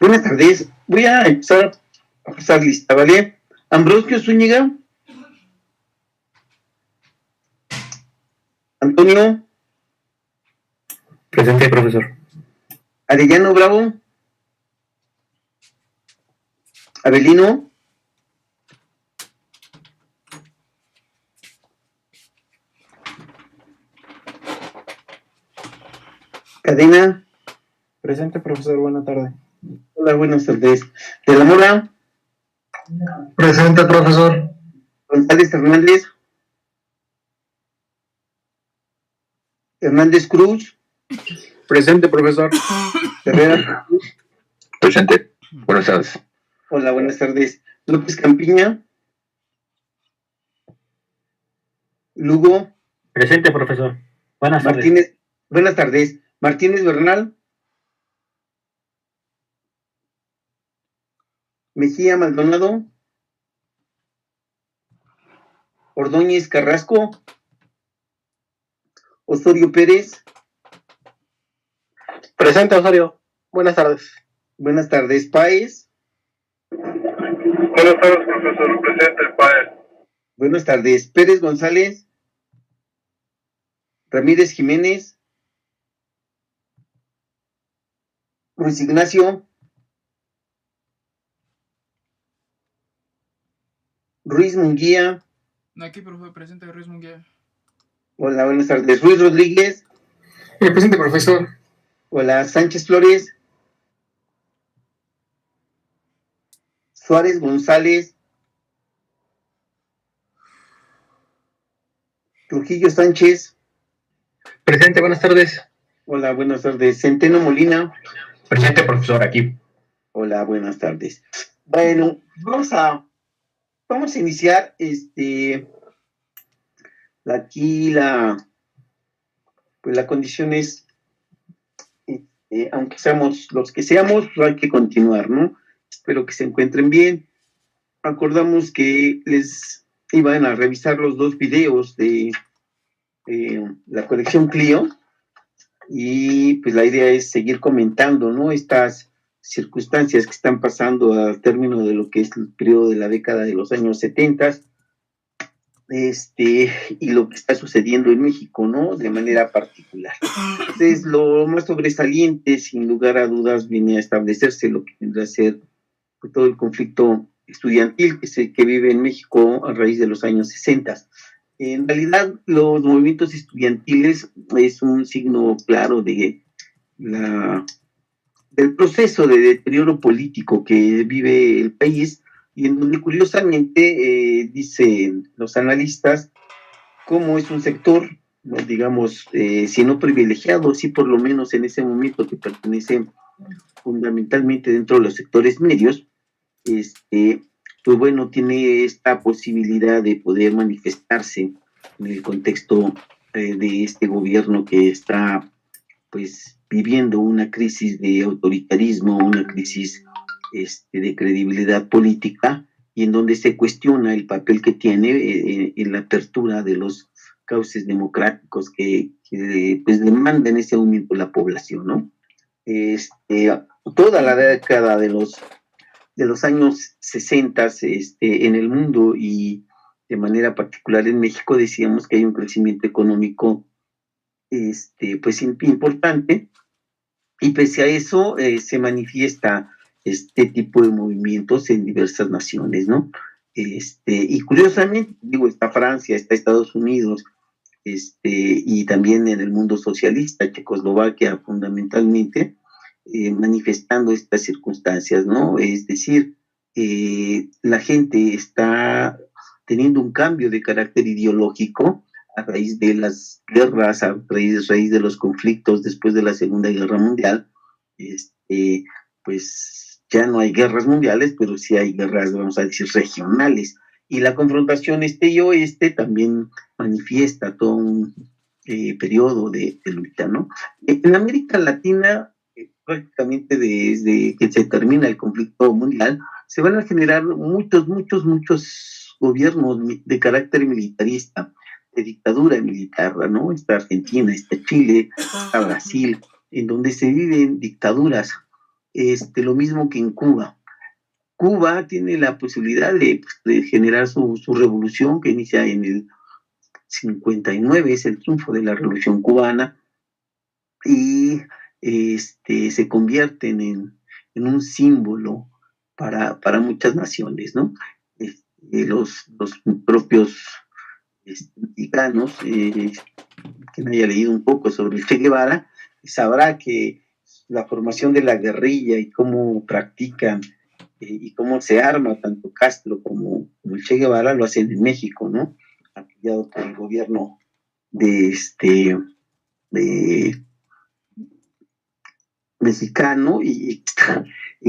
Buenas tardes. Voy a empezar a pasar lista, ¿vale? Ambrosio Zúñiga. Antonio. Presente, profesor. Arellano Bravo. Abelino. Cadena. Presente, profesor. Buena tarde. Hola, buenas tardes. De la Mora. Presente, profesor. González Hernández. Hernández Cruz. Presente, profesor. Herrera. Presente. Buenas tardes. Hola, buenas tardes. López Campiña. Lugo. Presente, profesor. Buenas Martínez. tardes. Buenas tardes. Martínez Bernal. Mejía Maldonado. Ordóñez Carrasco. Osorio Pérez. Presente, Osorio. Buenas tardes. Buenas tardes. Páez. Buenas tardes, profesor. Presente, Páez. Buenas tardes. Pérez González. Ramírez Jiménez. Ruiz Ignacio. Ruiz Munguía. Aquí, profe, presente Ruiz Munguía. Hola, buenas tardes. Ruiz Rodríguez. Presente, profesor. Hola, Sánchez Flores. Suárez González. Trujillo Sánchez. Presente, buenas tardes. Hola, buenas tardes. Centeno Molina. Presente, profesor, aquí. Hola, buenas tardes. Bueno, vamos a iniciar aquí pues la condición es, aunque seamos los que seamos, hay que continuar, ¿no? Espero que se encuentren bien. Acordamos que les iban a revisar los dos videos de la colección Clio, y pues la idea es seguir comentando, ¿no? Estas circunstancias que están pasando al término de lo que es el periodo de la década de los años 70, y lo que está sucediendo en México, ¿no? De manera particular. Entonces, lo más sobresaliente, sin lugar a dudas, viene a establecerse lo que tendrá a ser pues, todo el conflicto estudiantil que vive en México a raíz de los años 60. En realidad, los movimientos estudiantiles es un signo claro del proceso de deterioro político que vive el país, y en donde curiosamente dicen los analistas cómo es un sector, no digamos, si no privilegiado, sí por lo menos en ese momento que pertenece fundamentalmente dentro de los sectores medios, pues bueno, tiene esta posibilidad de poder manifestarse en el contexto de este gobierno que está pues viviendo una crisis de autoritarismo, una crisis de credibilidad política, y en donde se cuestiona el papel que tiene en la apertura de los cauces democráticos que pues demandan ese aumento de la población, ¿no? Toda la década de los años 60 en el mundo y de manera particular en México decíamos que hay un crecimiento económico pues importante, y pese a eso se manifiesta este tipo de movimientos en diversas naciones, ¿no? Y curiosamente, digo, está Francia, está Estados Unidos, y también en el mundo socialista, Checoslovaquia fundamentalmente, manifestando estas circunstancias, ¿no? Es decir, la gente está teniendo un cambio de carácter ideológico a raíz de las guerras, a raíz de los conflictos después de la Segunda Guerra Mundial. Pues ya no hay guerras mundiales, pero sí hay guerras, vamos a decir, regionales. Y la confrontación este y oeste también manifiesta todo un periodo de lucha, ¿no? En América Latina, prácticamente desde que se termina el conflicto mundial, se van a generar muchos gobiernos de carácter militarista, de dictadura militar, ¿no? Está Argentina, está Chile, está Brasil, en donde se viven dictaduras, lo mismo que en Cuba. Cuba tiene la posibilidad de generar su revolución que inicia en el 59, es el triunfo de la revolución cubana, y se convierten en un símbolo para muchas naciones, ¿no? Los propios mexicanos, quien haya leído un poco sobre el Che Guevara, sabrá que la formación de la guerrilla y cómo practican y cómo se arma tanto Castro como el Che Guevara lo hacen en México, ¿no? Apoyado por el gobierno de de mexicano, y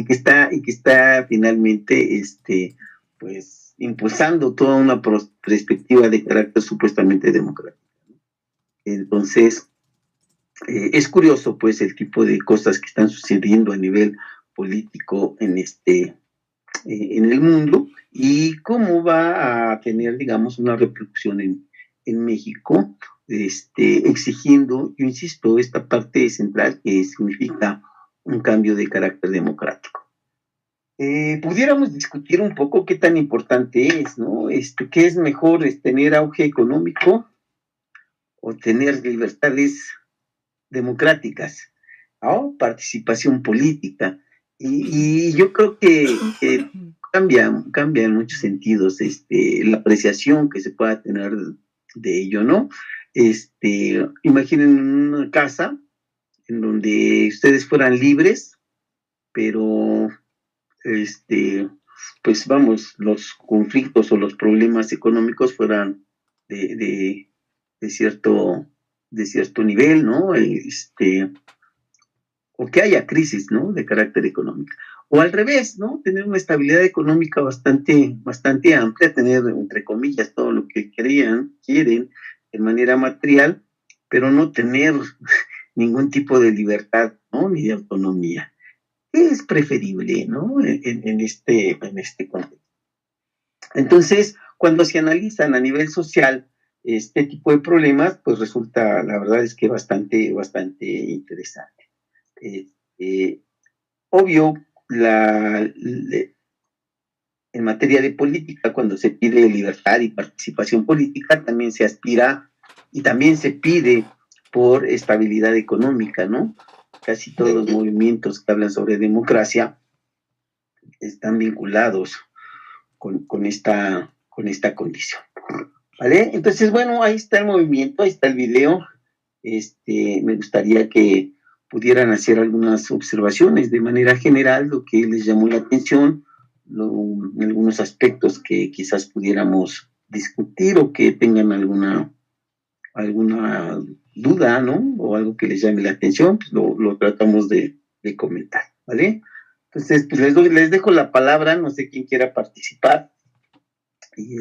que está finalmente pues impulsando toda una perspectiva de carácter supuestamente democrático. Entonces, es curioso pues el tipo de cosas que están sucediendo a nivel político en el mundo, y cómo va a tener, digamos, una repercusión en México, exigiendo, yo insisto, esta parte central que significa un cambio de carácter democrático. Pudiéramos discutir un poco qué tan importante es, ¿no? ¿Qué es mejor, tener auge económico o tener libertades democráticas, ¿no? Participación política. Y yo creo que cambia en muchos sentidos la apreciación que se pueda tener de ello, ¿no? Imaginen una casa en donde ustedes fueran libres, pero pues vamos, los conflictos o los problemas económicos fueran de, de, de cierto nivel, ¿no? O que haya crisis, ¿no? De carácter económico. o al revés, ¿no? Tener una estabilidad económica bastante amplia, tener, entre comillas, todo lo que quieren de manera material, pero no tener ningún tipo de libertad, ¿no? Ni de autonomía. Es preferible, ¿no? En este contexto. Entonces, cuando se analizan a nivel social este tipo de problemas, pues resulta, la verdad es que bastante interesante. Obvio, en materia de política, cuando se pide libertad y participación política, también se aspira y también se pide por estabilidad económica, ¿no? Casi todos los movimientos que hablan sobre democracia están vinculados con esta condición, ¿vale? Entonces, bueno, ahí está el movimiento, ahí está el video. Me gustaría que pudieran hacer algunas observaciones de manera general, lo que les llamó la atención, algunos aspectos que quizás pudiéramos discutir o que tengan alguna duda, ¿no? O algo que les llame la atención, pues lo tratamos de comentar, ¿vale? Entonces, pues les dejo la palabra, no sé quién quiera participar. Y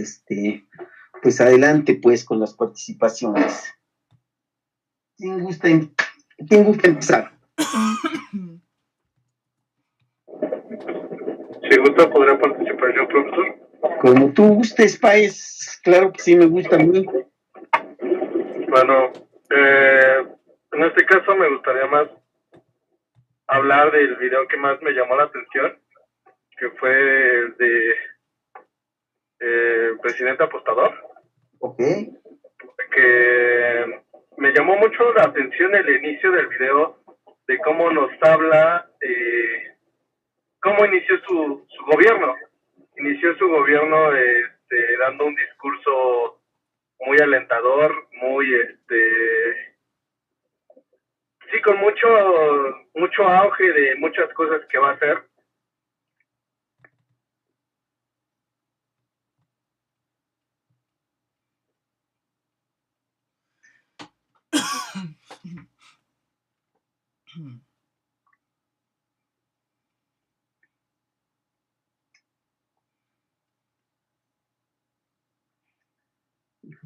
pues adelante pues con las participaciones. ¿Quién gusta empezar? Si gusta, podrá participar yo, profesor. Como tú gustes, Paez. Claro que sí, me gusta a mí. Bueno, en este caso me gustaría más hablar del video que más me llamó la atención, que fue el de Presidente Apostador. Ok. Que me llamó mucho la atención el inicio del video, de cómo nos habla, cómo inició su gobierno. Inició su gobierno dando un discurso muy alentador, muy sí, con mucho auge de muchas cosas que va a hacer.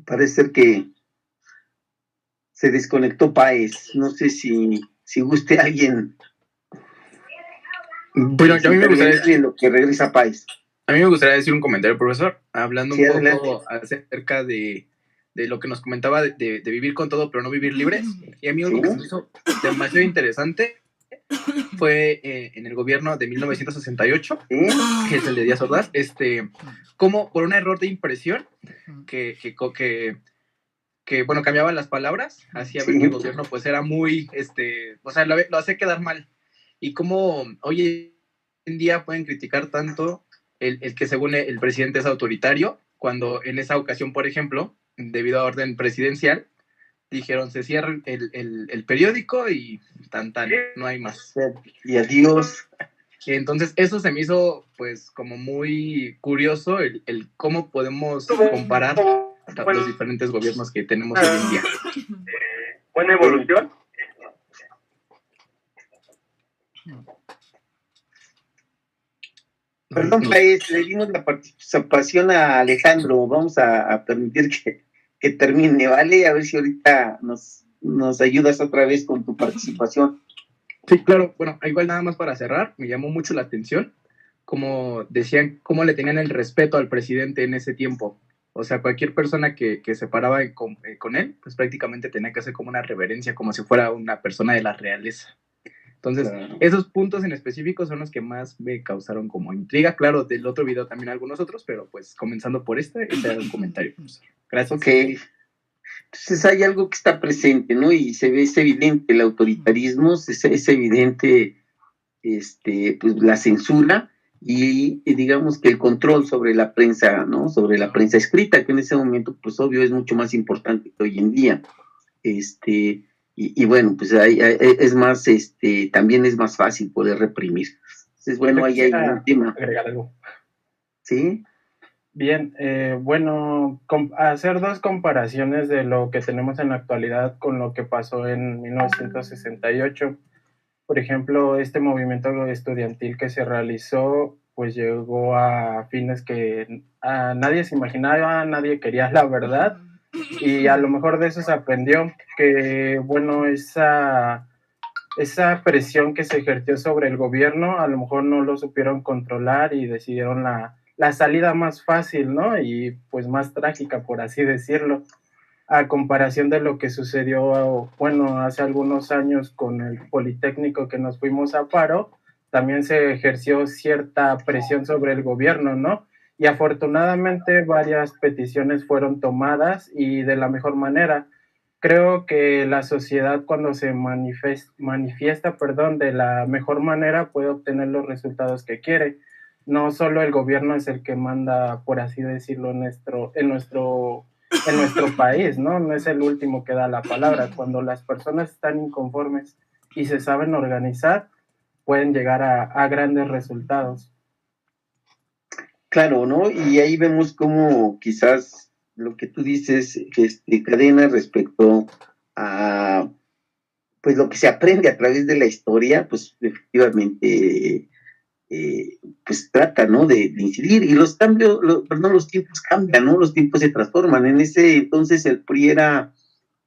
Parece ser que se desconectó Paez. No sé si guste alguien. Bueno, yo a mí me gustaría decir lo que regresa Paez. A mí me gustaría decir un comentario, profesor, hablando Sí, un poco adelante. acerca de lo que nos comentaba de vivir con todo, pero no vivir libres. Y a mí algo que se me hizo demasiado interesante fue en el gobierno de 1968, que es el de Díaz Ordaz, como por un error de impresión que bueno, cambiaban las palabras, hacía ver que el gobierno pues era muy, o sea, lo hace quedar mal. Y como hoy en día pueden criticar tanto el que según el presidente es autoritario, cuando en esa ocasión, por ejemplo, debido a orden presidencial, dijeron se cierra el periódico y no hay más. Y adiós. Entonces eso se me hizo pues como muy curioso el cómo podemos comparar los diferentes gobiernos que tenemos hoy en día. Buena evolución. Perdón, Paez, le dimos la participación a Alejandro. Vamos a permitir que termine, ¿vale? A ver si ahorita nos ayudas otra vez con tu participación. Sí, claro. Bueno, igual nada más para cerrar, me llamó mucho la atención, como decían, cómo le tenían el respeto al presidente en ese tiempo. O sea, cualquier persona que se paraba con él, pues prácticamente tenía que hacer como una reverencia, como si fuera una persona de la realeza. Entonces, esos puntos en específico son los que más me causaron como intriga. Claro, del otro video también algunos otros, pero pues comenzando por ese era un comentario, profesor. Gracias. Ok. Entonces hay algo que está presente, ¿no? Y es evidente el autoritarismo, es evidente pues la censura y digamos que el control sobre la prensa, ¿no? Sobre la prensa escrita, que en ese momento, pues obvio, es mucho más importante que hoy en día. Y bueno, pues es más, también es más fácil poder reprimir. Entonces, bueno, ahí hay un tema. Agregar algo. ¿Sí? Bien, bueno, hacer dos comparaciones de lo que tenemos en la actualidad con lo que pasó en 1968. Por ejemplo, este movimiento estudiantil que se realizó, pues llegó a fines que nadie se imaginaba, nadie quería la verdad, y a lo mejor de eso se aprendió que, bueno, esa presión que se ejerció sobre el gobierno, a lo mejor no lo supieron controlar y decidieron la salida más fácil, ¿no? Y pues más trágica, por así decirlo, a comparación de lo que sucedió, bueno, hace algunos años con el Politécnico que nos fuimos a paro, también se ejerció cierta presión sobre el gobierno, ¿no? Y afortunadamente varias peticiones fueron tomadas y de la mejor manera. Creo que la sociedad cuando se manifiesta, de la mejor manera puede obtener los resultados que quiere. No solo el gobierno es el que manda, por así decirlo, en nuestro país, ¿no? No es el último que da la palabra. Cuando las personas están inconformes y se saben organizar, pueden llegar a grandes resultados. Claro, ¿no? Y ahí vemos cómo quizás lo que tú dices, Cadena, respecto a pues lo que se aprende a través de la historia, pues efectivamente pues trata, ¿no? De incidir. Y los cambios, los tiempos cambian, ¿no? Los tiempos se transforman. En ese entonces el PRI era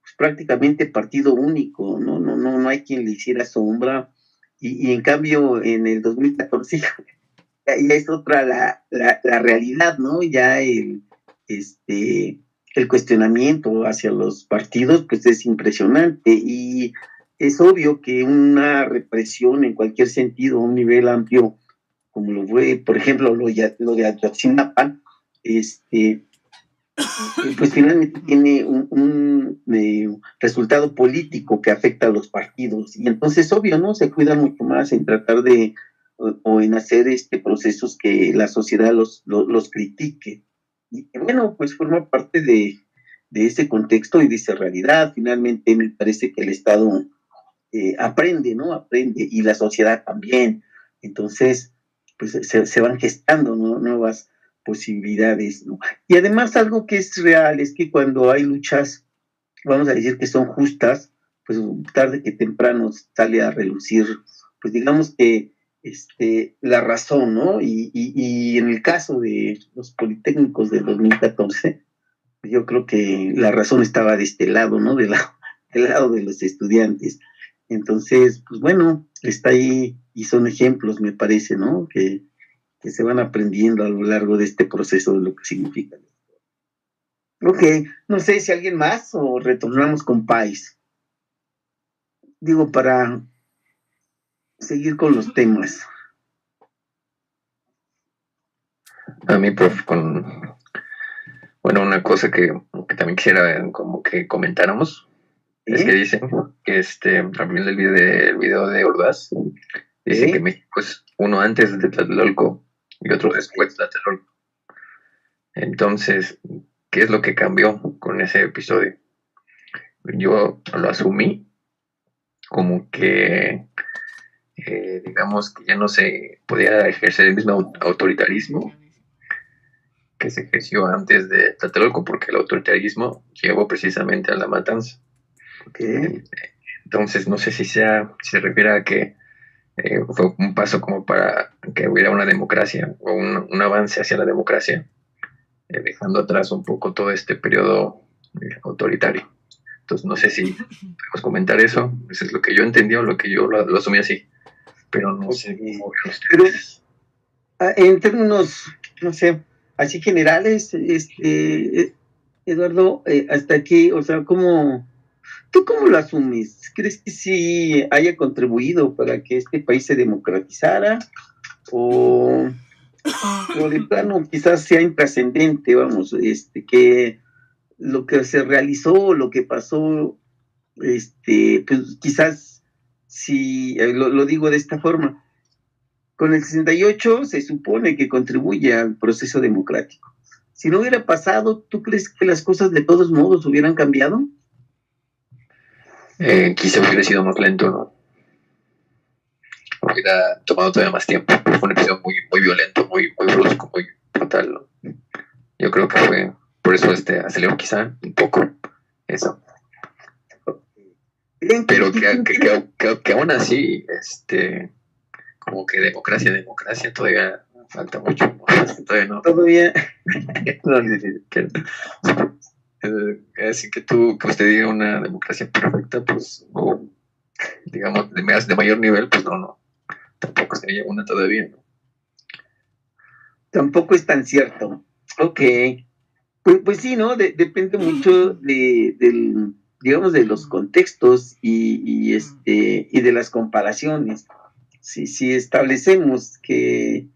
pues, prácticamente partido único, ¿no? No hay quien le hiciera sombra. Y en cambio, en el 2014 ya es otra la realidad, ¿no? Ya el cuestionamiento hacia los partidos, pues es impresionante y es obvio que una represión en cualquier sentido, a un nivel amplio, como lo fue, por ejemplo, lo de Ayotzinapa, pues finalmente tiene un resultado político que afecta a los partidos. Y entonces, obvio, ¿no? Se cuida mucho más en tratar de, o en hacer procesos que la sociedad los critique. Y bueno, pues forma parte de ese contexto y de esa realidad. Finalmente, me parece que el Estado aprende, ¿no? Aprende, y la sociedad también. Entonces, pues se van gestando, ¿no? Nuevas posibilidades, ¿no? Y además algo que es real es que cuando hay luchas, vamos a decir que son justas, pues tarde que temprano sale a relucir, pues digamos que la razón, ¿no? Y en el caso de los Politécnicos del 2014, yo creo que la razón estaba de este lado, ¿no? Del lado de los estudiantes. Entonces, pues bueno, está ahí y son ejemplos, me parece, ¿no? Que se van aprendiendo a lo largo de este proceso de lo que significa. Ok, no sé si alguien más o retornamos con Pais. Digo, para seguir con los temas. A mí, prof, bueno, una cosa que también quisiera como que comentáramos, es que dicen que al final del video de Ordaz, dice que México es uno antes de Tlatelolco y otro después de Tlatelolco. Entonces, ¿qué es lo que cambió con ese episodio? Yo lo asumí como que, digamos, que ya no se podía ejercer el mismo autoritarismo que se ejerció antes de Tlatelolco, porque el autoritarismo llevó precisamente a la matanza. Okay. Entonces, no sé si se refiere a que fue un paso como para que hubiera una democracia o un avance hacia la democracia, dejando atrás un poco todo este periodo autoritario. Entonces, no sé si podemos comentar eso. Eso es lo que yo entendí o lo que yo lo asumí así, pero no sé cómo ven ustedes. Pero, en términos, no sé, así generales, Eduardo, hasta aquí, o sea, ¿tú cómo lo asumes? ¿Crees que sí haya contribuido para que este país se democratizara? ¿O de plano quizás sea intrascendente, vamos, que lo que se realizó, lo que pasó, pues quizás, si lo digo de esta forma, con el 68 se supone que contribuye al proceso democrático. Si no hubiera pasado, ¿tú crees que las cosas de todos modos hubieran cambiado? Quizá hubiera sido más lento, ¿no? Hubiera tomado todavía más tiempo, pero fue un episodio muy, muy violento, muy, muy brusco, muy brutal, ¿no? Yo creo que fue por eso aceleró quizá un poco eso. pero que aún así, como que democracia, todavía falta mucho, ¿no? Todavía no. Todavía. No, así que usted diga una democracia perfecta, pues, o digamos, de mayor nivel, pues no, tampoco sería una todavía, ¿no? Tampoco es tan cierto. Ok. Pues sí, ¿no? Depende mucho digamos, de los contextos y de las comparaciones. Si establecemos que,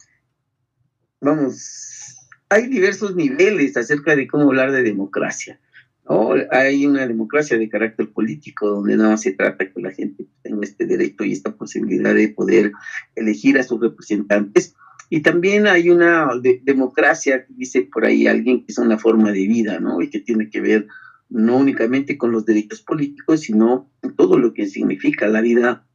vamos, hay diversos niveles acerca de cómo hablar de democracia, ¿no? Hay una democracia de carácter político donde no se trata que la gente tenga este derecho y esta posibilidad de poder elegir a sus representantes. Y también hay una democracia, dice por ahí alguien, que es una forma de vida, ¿no? Y que tiene que ver no únicamente con los derechos políticos, sino con todo lo que significa la vida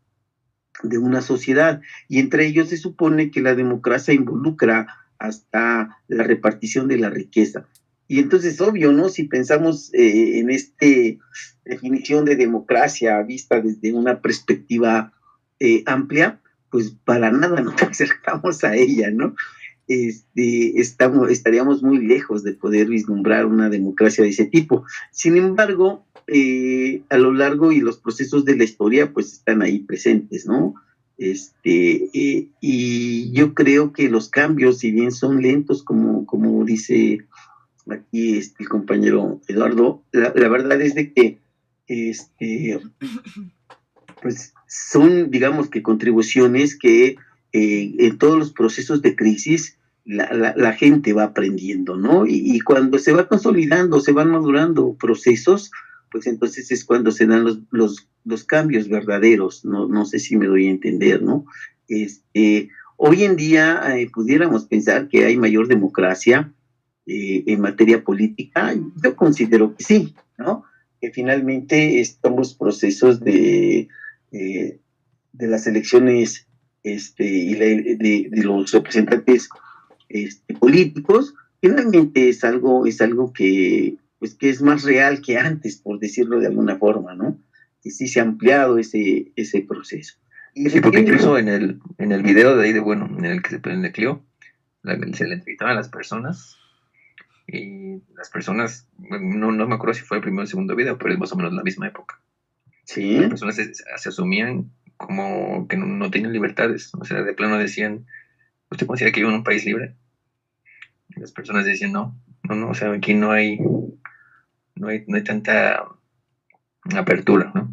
de una sociedad. Y entre ellos se supone que la democracia involucra hasta la repartición de la riqueza. Y entonces, obvio, ¿no? Si pensamos en esta definición de democracia vista desde una perspectiva amplia, pues para nada nos acercamos a ella, ¿no? Estaríamos muy lejos de poder vislumbrar una democracia de ese tipo. Sin embargo, a lo largo y los procesos de la historia, pues están ahí presentes, ¿no? Y yo creo que los cambios, si bien son lentos, como dice aquí el compañero Eduardo, la verdad es de que pues son, digamos, que contribuciones que en todos los procesos de crisis la gente va aprendiendo, ¿no? Y cuando se va consolidando, se van madurando procesos, pues entonces es cuando se dan los cambios verdaderos, no sé si me doy a entender, ¿no? Hoy en día pudiéramos pensar que hay mayor democracia en materia política. Yo considero que sí, ¿no? Que finalmente estos procesos de las elecciones y de los representantes políticos, finalmente es algo que es más real que antes, por decirlo de alguna forma, ¿no? Que sí se ha ampliado ese proceso. Y sí, porque incluso en el video de ahí en el que se prende Clio, se le entrevistaban a las personas, y las personas, no me acuerdo si fue el primero o el segundo video, pero es más o menos la misma época. Sí. Las personas se asumían como que no tienen libertades, o sea, de plano decían, ¿usted considera que vive en un país libre? Y las personas decían, no, o sea, aquí no hay tanta apertura, ¿no?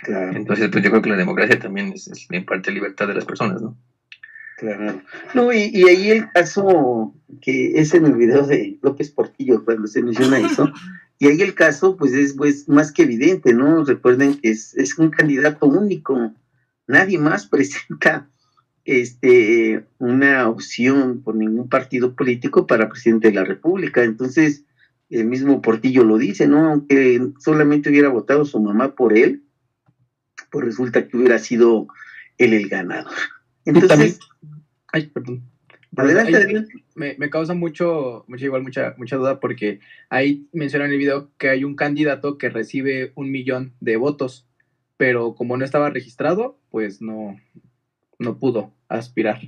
Claro. Entonces, pues yo creo que la democracia también es en parte libertad de las personas, ¿no? Claro. No, y ahí el caso que es en el video de López Portillo, cuando se menciona eso, y ahí el caso, pues es más que evidente, ¿no? Recuerden que es un candidato único, nadie más presenta una opción por ningún partido político para presidente de la República. Entonces, el mismo Portillo lo dice, ¿no? Aunque solamente hubiera votado su mamá por él, pues resulta que hubiera sido él el ganador. Entonces, también, ay, perdón. Adelante. Me causa mucha duda, porque ahí mencionan en el video que hay un candidato que recibe 1 millón de votos, pero como no estaba registrado, pues no pudo aspirar.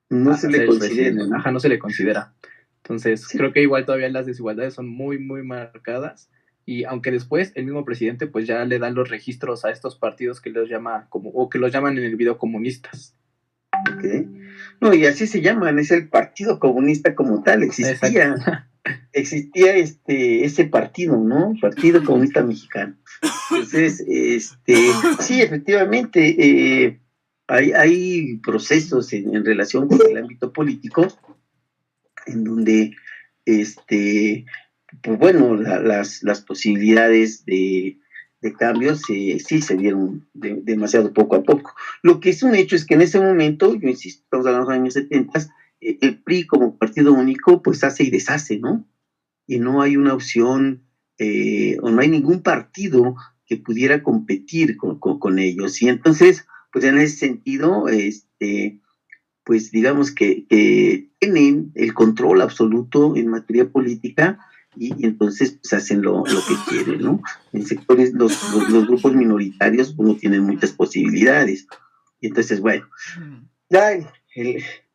No se le considera, ¿no? Ajá, no se le considera. Entonces, sí, creo que igual todavía las desigualdades son muy, muy marcadas, y aunque después el mismo presidente pues ya le dan los registros a estos partidos que los llama que los llaman en el video comunistas. Okay. No, y así se llaman, es el Partido Comunista como tal, existía ese partido, ¿no? Partido Comunista Mexicano. Entonces, sí, efectivamente, hay procesos en relación con el ámbito político en donde, pues bueno, las posibilidades de cambios sí se dieron demasiado poco a poco. Lo que es un hecho es que en ese momento, yo insisto, estamos hablando de los años 70, el PRI como partido único pues hace y deshace, ¿no? Y no hay una opción o no hay ningún partido que pudiera competir con ellos. Y entonces, pues en ese sentido, pues digamos que tienen el control absoluto en materia política y entonces pues hacen lo que quieren, ¿no? En sectores, los grupos minoritarios pues, no tienen muchas posibilidades. Y entonces, bueno, ya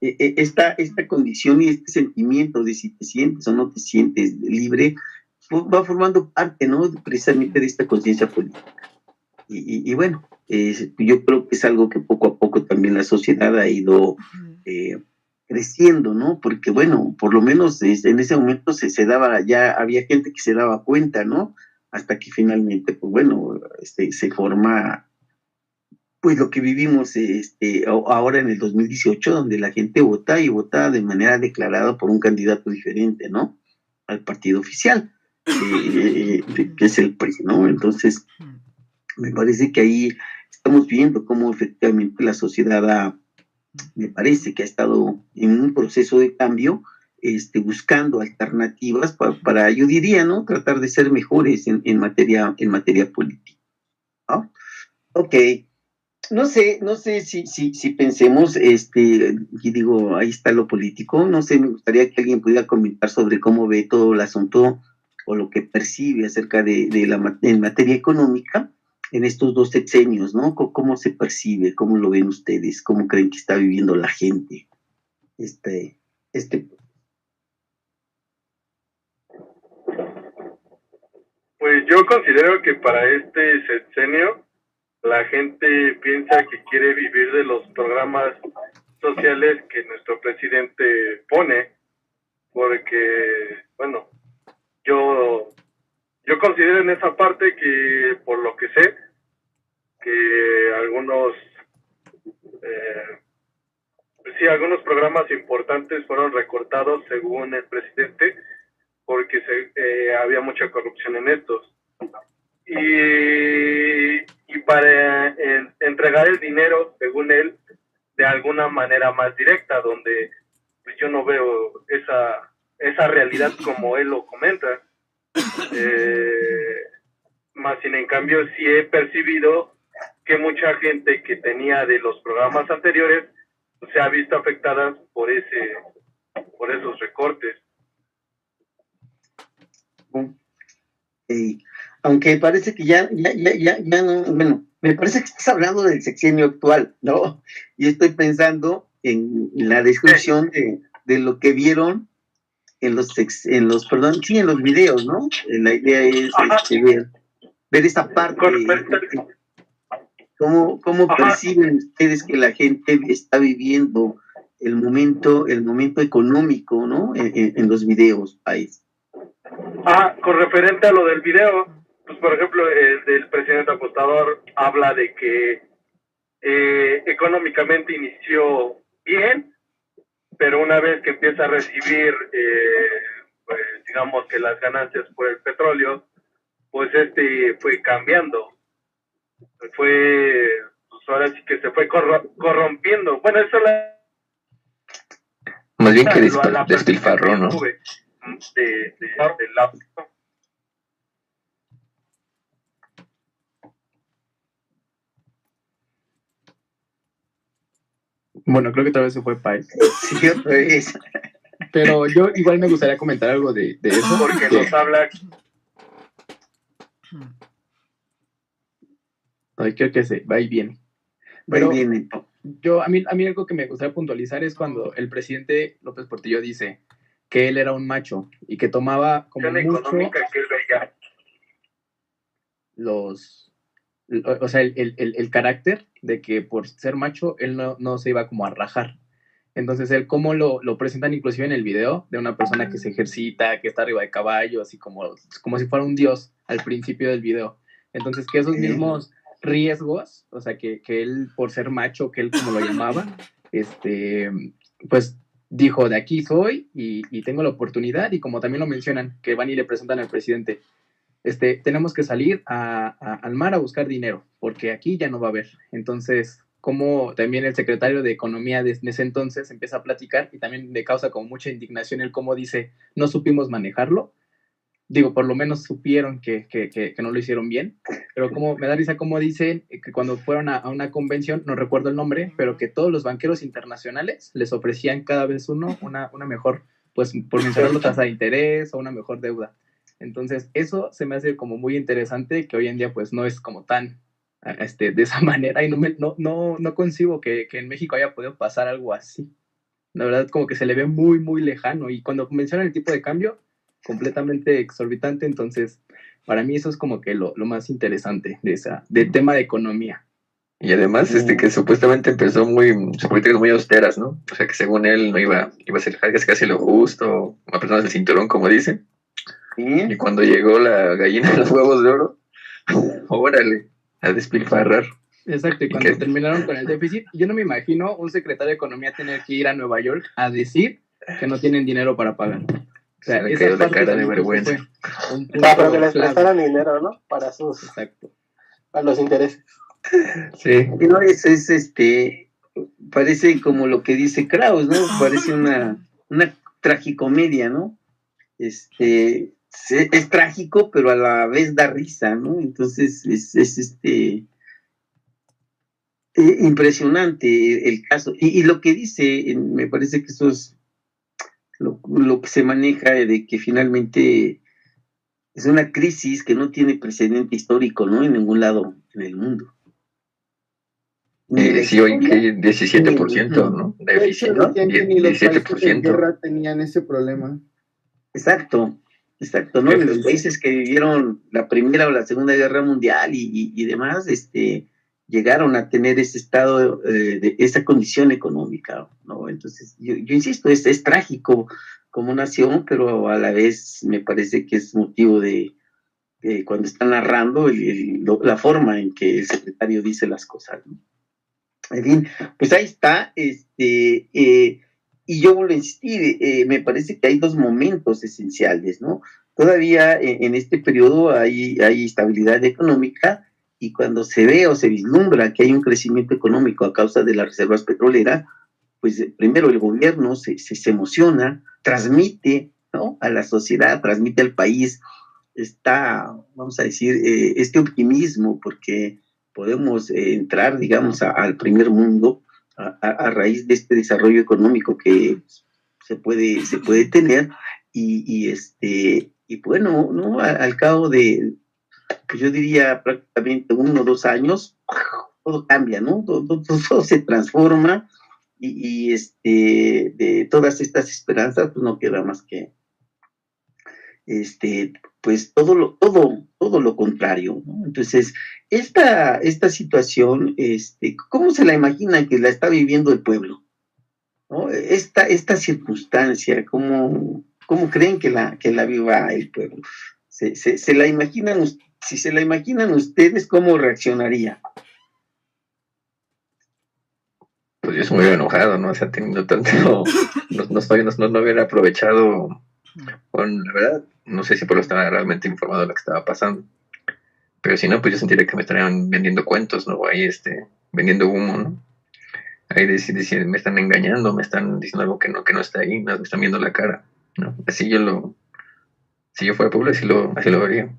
esta condición y este sentimiento de si te sientes o no te sientes libre, pues, va formando parte, ¿no? Precisamente de esta conciencia política. Y bueno, yo creo que es algo que poco a poco también la sociedad ha ido creciendo, ¿no? Porque bueno, por lo menos en ese momento se daba, ya había gente que se daba cuenta, ¿no? Hasta que finalmente, pues bueno, se forma, pues lo que vivimos ahora en el 2018, donde la gente vota y vota de manera declarada por un candidato diferente, ¿no? Al partido oficial, que es el PRI, ¿no? Entonces, me parece que ahí estamos viendo cómo efectivamente la sociedad me parece que ha estado en un proceso de cambio, buscando alternativas para, yo diría, ¿no? Tratar de ser mejores en materia política, ¿no? Ok. No sé si pensemos, y digo, ahí está lo político, no sé, me gustaría que alguien pudiera comentar sobre cómo ve todo el asunto o lo que percibe acerca de en materia económica en estos 2 sexenios, ¿no? ¿Cómo se percibe? ¿Cómo lo ven ustedes? ¿Cómo creen que está viviendo la gente? Pues yo considero que para este sexenio la gente piensa que quiere vivir de los programas sociales que nuestro presidente pone, porque, bueno, yo considero en esa parte que, por lo que sé, que algunos algunos programas importantes fueron recortados según el presidente, porque había mucha corrupción en estos. Y para entregar el dinero, según él, de alguna manera más directa, donde pues yo no veo esa realidad como él lo comenta. Más sin en cambio sí he percibido que mucha gente que tenía de los programas anteriores pues, se ha visto afectada por esos recortes. Aunque parece que ya no, bueno, me parece que estás hablando del sexenio actual, ¿no? Y estoy pensando en la descripción de lo que vieron en los videos, ¿no? La idea es ver esa parte, cómo perciben ustedes que la gente está viviendo el momento económico, ¿no? En los videos, país. Con referente a lo del video, pues por ejemplo, el del presidente apostador habla de que económicamente inició bien, pero una vez que empieza a recibir, pues digamos que las ganancias por el petróleo, pues fue cambiando. Pues ahora sí que se fue corrompiendo. Bueno, eso más bien que despilfarró, ¿no? Bueno, creo que tal vez se fue País. Sí, otra vez. Pero yo igual me gustaría comentar algo de eso. Porque nos habla... Ay, creo que se va y viene. Pero a mí algo que me gustaría puntualizar es cuando el presidente López Portillo dice que él era un macho y que tomaba como mucho que él veía. o sea, el carácter de que por ser macho él no se iba como a rajar. Entonces él cómo lo presentan inclusive en el video de una persona que se ejercita, que está arriba de caballo, así como si fuera un dios al principio del video. Entonces que esos mismos riesgos, o sea, que él por ser macho, que él como lo llamaba, pues dijo, de aquí soy y tengo la oportunidad, y como también lo mencionan, que van y le presentan al presidente, tenemos que salir al mar a buscar dinero, porque aquí ya no va a haber. Entonces, como también el secretario de Economía de ese entonces empieza a platicar y también le causa como mucha indignación el cómo dice, no supimos manejarlo. Digo, por lo menos supieron que no lo hicieron bien, pero como me da risa como dicen que cuando fueron a una convención, no recuerdo el nombre, pero que todos los banqueros internacionales les ofrecían cada vez una mejor, pues por mencionarlo, tasa de interés o una mejor deuda. Entonces, eso se me hace como muy interesante, que hoy en día pues no es como tan de esa manera, y no concibo que en México haya podido pasar algo así. La verdad, como que se le ve muy, muy lejano, y cuando mencionan el tipo de cambio, completamente exorbitante. Entonces, para mí eso es como que lo más interesante del tema de economía. Y además, que supuestamente empezó sus políticas muy austeras, ¿no? O sea, que según él no iba a ser casi lo justo, apretarnos el cinturón, como dicen. Y cuando llegó la gallina de los huevos de oro, órale, a despilfarrar. Exacto, y cuando terminaron con el déficit, yo no me imagino un secretario de Economía tener que ir a Nueva York a decir que no tienen dinero para pagar. O sea, se le la cara de vergüenza. Para que les prestaran dinero, ¿no? Para sus... Exacto. Para los intereses. Sí. Y no, eso es parece como lo que dice Krauss, ¿no? Parece una tragicomedia, ¿no? Es trágico, pero a la vez da risa, ¿no? Entonces es impresionante el caso. Y lo que dice, me parece que eso es lo que se maneja de que finalmente es una crisis que no tiene precedente histórico, ¿no? En ningún lado en el mundo. Sí, hoy que 17%, ¿no? De hecho, decían que ni los países en guerra tenían ese problema. Exacto, ¿no? En los países que vivieron la Primera o la Segunda Guerra Mundial y demás, llegaron a tener ese estado, de esa condición económica, ¿no? Entonces, yo insisto, es trágico como nación, pero a la vez me parece que es motivo de cuando está narrando la forma en que el secretario dice las cosas, ¿no? En fin, pues ahí está, y yo vuelvo a insistir, me parece que hay dos momentos esenciales, ¿no? Todavía en este periodo hay estabilidad económica, y cuando se ve o se vislumbra que hay un crecimiento económico a causa de las reservas petroleras, pues primero el gobierno se emociona, transmite, ¿no?, a la sociedad, transmite al país vamos a decir, este optimismo, porque podemos entrar, digamos, al primer mundo a raíz de este desarrollo económico que se puede tener, y bueno, ¿no? Al cabo de, pues yo diría prácticamente 1 o 2 años, todo cambia, ¿no? Todo se transforma, y de todas estas esperanzas, pues no queda más que pues todo lo contrario, ¿no? Entonces, esta situación, ¿cómo se la imagina que la está viviendo el pueblo, ¿no? Esta circunstancia, ¿cómo creen que la viva el pueblo? ¿Se la imaginan? Si se la imaginan ustedes, ¿cómo reaccionaría? Pues yo estoy muy enojado, ¿no? O sea, teniendo tanto, no haber aprovechado. Bueno, la verdad, no sé si por lo estaba realmente informado de lo que estaba pasando, pero si no, pues yo sentiría que me estarían vendiendo cuentos, ¿no? Ahí, vendiendo humo, ¿no? Ahí me están engañando, me están diciendo algo que no está ahí, me están viendo la cara, ¿no? Si yo fuera pueblo, así lo vería.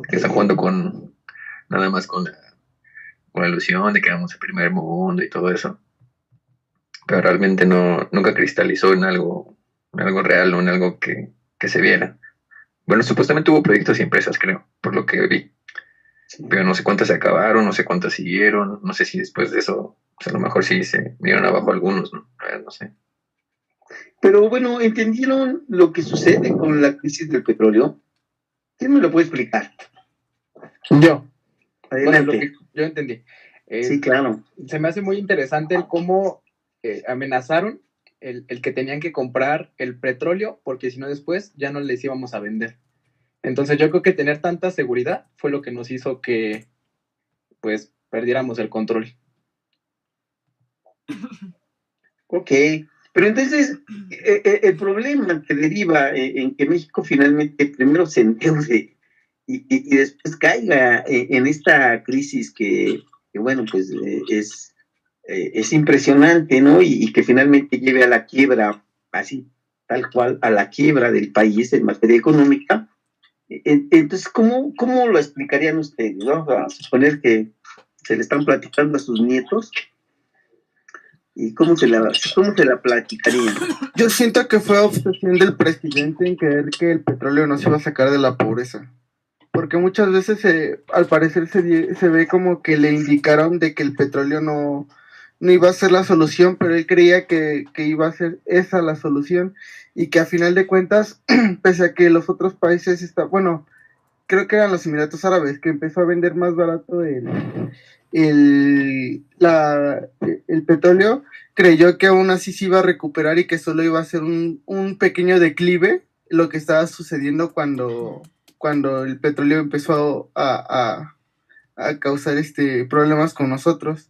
Que están jugando nada más con la ilusión de que vamos al primer mundo y todo eso, pero realmente nunca cristalizó en algo real, o en algo que se viera. Bueno, supuestamente hubo proyectos y empresas, creo, por lo que vi. Sí. Pero no sé cuántas se acabaron, no sé cuántas siguieron, no sé si después de eso, pues a lo mejor sí se dieron abajo algunos, ¿no? A ver, no sé. Pero bueno, ¿entendieron lo que sucede con la crisis del petróleo? ¿Quién me lo puede explicar? Yo. Adelante. Bueno, yo entendí. Sí, claro. Se me hace muy interesante el cómo amenazaron el que tenían que comprar el petróleo, porque si no después ya no les íbamos a vender. Entonces yo creo que tener tanta seguridad fue lo que nos hizo que pues perdiéramos el control. Ok, pero entonces el problema que deriva en que México finalmente primero se endeude y después caiga en esta crisis que bueno, pues es impresionante, ¿no? Y que finalmente lleve a la quiebra, así, tal cual, a la quiebra del país en materia económica. Entonces, ¿cómo lo explicarían ustedes? Vamos a suponer que se le están platicando a sus nietos ¿Y cómo se la platicarían? Yo siento que fue obsesión del presidente en creer que el petróleo nos iba a sacar de la pobreza. Porque muchas veces, al parecer, se ve como que le indicaron de que el petróleo no iba a ser la solución, pero él creía que iba a ser esa la solución y que a final de cuentas, pese a que los otros países, bueno, creo que eran los Emiratos Árabes, que empezó a vender más barato el petróleo, creyó que aún así se iba a recuperar y que solo iba a ser un pequeño declive, lo que estaba sucediendo cuando el petróleo empezó a causar problemas con nosotros.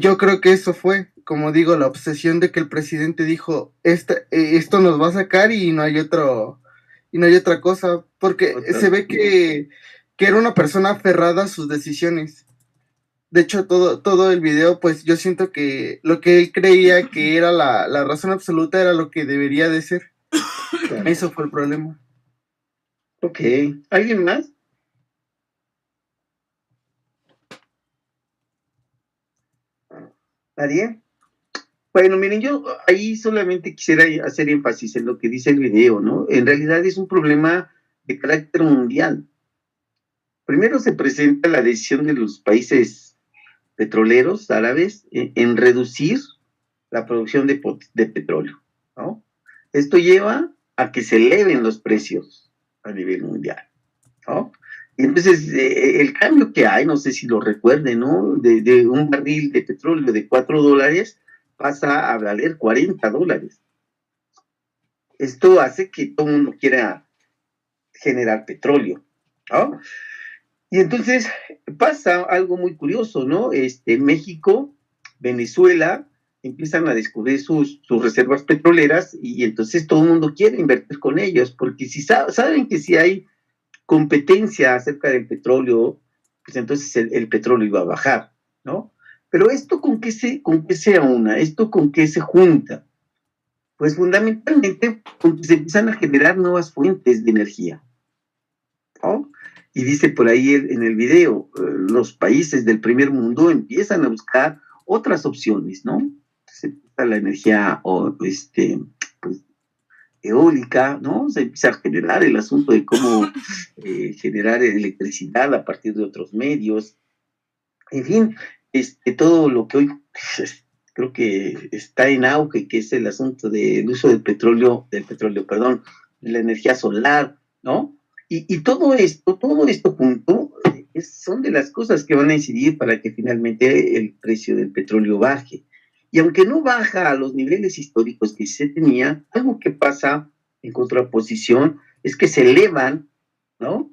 Yo creo que eso fue, como digo, la obsesión de que el presidente dijo, esto nos va a sacar y no hay otra cosa, porque se ve que era una persona aferrada a sus decisiones. De hecho, todo el video, pues yo siento que lo que él creía que era la razón absoluta era lo que debería de ser. Eso fue el problema. Ok, ¿alguien más? ¿Nadie? Bueno, miren, yo ahí solamente quisiera hacer énfasis en lo que dice el video, ¿no? En realidad es un problema de carácter mundial. Primero se presenta la decisión de los países petroleros árabes en reducir la producción de petróleo, ¿no? Esto lleva a que se eleven los precios a nivel mundial, ¿no? Y entonces el cambio que hay, no sé si lo recuerden, ¿no? De un barril de petróleo de $4 pasa a valer $40. Esto hace que todo el mundo quiera generar petróleo, ¿no? Y entonces pasa algo muy curioso, ¿no? México, Venezuela empiezan a descubrir sus reservas petroleras y entonces todo el mundo quiere invertir con ellos, porque si saben que si hay competencia acerca del petróleo, pues entonces el petróleo iba a bajar, ¿no? Pero esto con qué se aúna, esto con qué se junta, pues fundamentalmente con que se empiezan a generar nuevas fuentes de energía, ¿no? Y dice por ahí en el video, los países del primer mundo empiezan a buscar otras opciones, ¿no? Se empieza la energía pues, eólica, ¿no? Se empieza a generar el asunto de cómo generar electricidad a partir de otros medios. En fin, todo lo que hoy creo que está en auge, que es el asunto del uso del petróleo, perdón, de la energía solar, ¿no? Y todo esto junto son de las cosas que van a incidir para que finalmente el precio del petróleo baje. Y aunque no baja a los niveles históricos que se tenía, algo que pasa en contraposición es que se elevan, ¿no?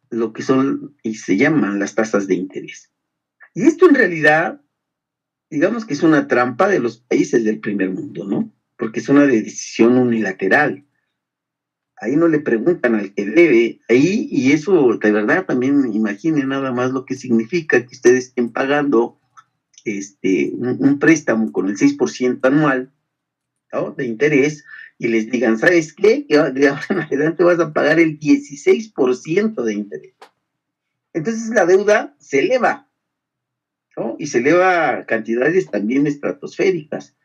Lo que son y se llaman las tasas de interés. Y esto en realidad, digamos que es una trampa de los países del primer mundo, ¿no? Porque es una decisión unilateral. Ahí no le preguntan al que debe, ahí, y eso de verdad también imaginen nada más lo que significa que ustedes estén pagando un préstamo con el 6% anual, ¿no? De interés, y les digan, ¿sabes qué? Que de ahora en adelante vas a pagar el 16% de interés. Entonces la deuda se eleva, ¿no? Y se eleva a cantidades también estratosféricas.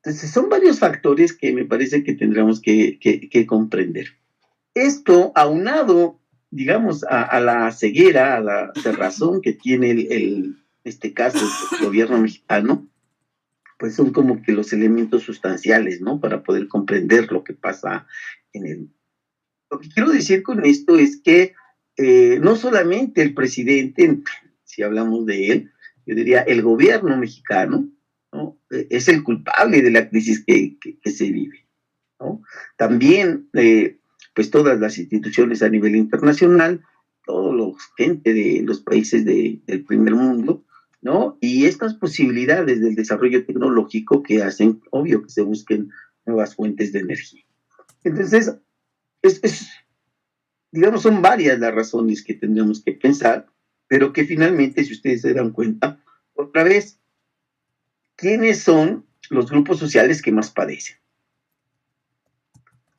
Entonces, son varios factores que me parece que tendremos que comprender. Esto, aunado, digamos, a la ceguera, a la cerrazón que tiene este caso, el gobierno mexicano, pues son como que los elementos sustanciales, ¿no? Para poder comprender lo que pasa en el... Lo que quiero decir con esto es que no solamente el presidente, si hablamos de él, yo diría el gobierno mexicano, ¿no? Es el culpable de la crisis que se vive, ¿no? También, pues todas las instituciones a nivel internacional, toda la gente de los países del primer mundo, ¿no? Y estas posibilidades del desarrollo tecnológico que hacen, obvio, que se busquen nuevas fuentes de energía. Entonces, digamos, son varias las razones que tendremos que pensar, pero que finalmente, si ustedes se dan cuenta, otra vez, ¿quiénes son los grupos sociales que más padecen?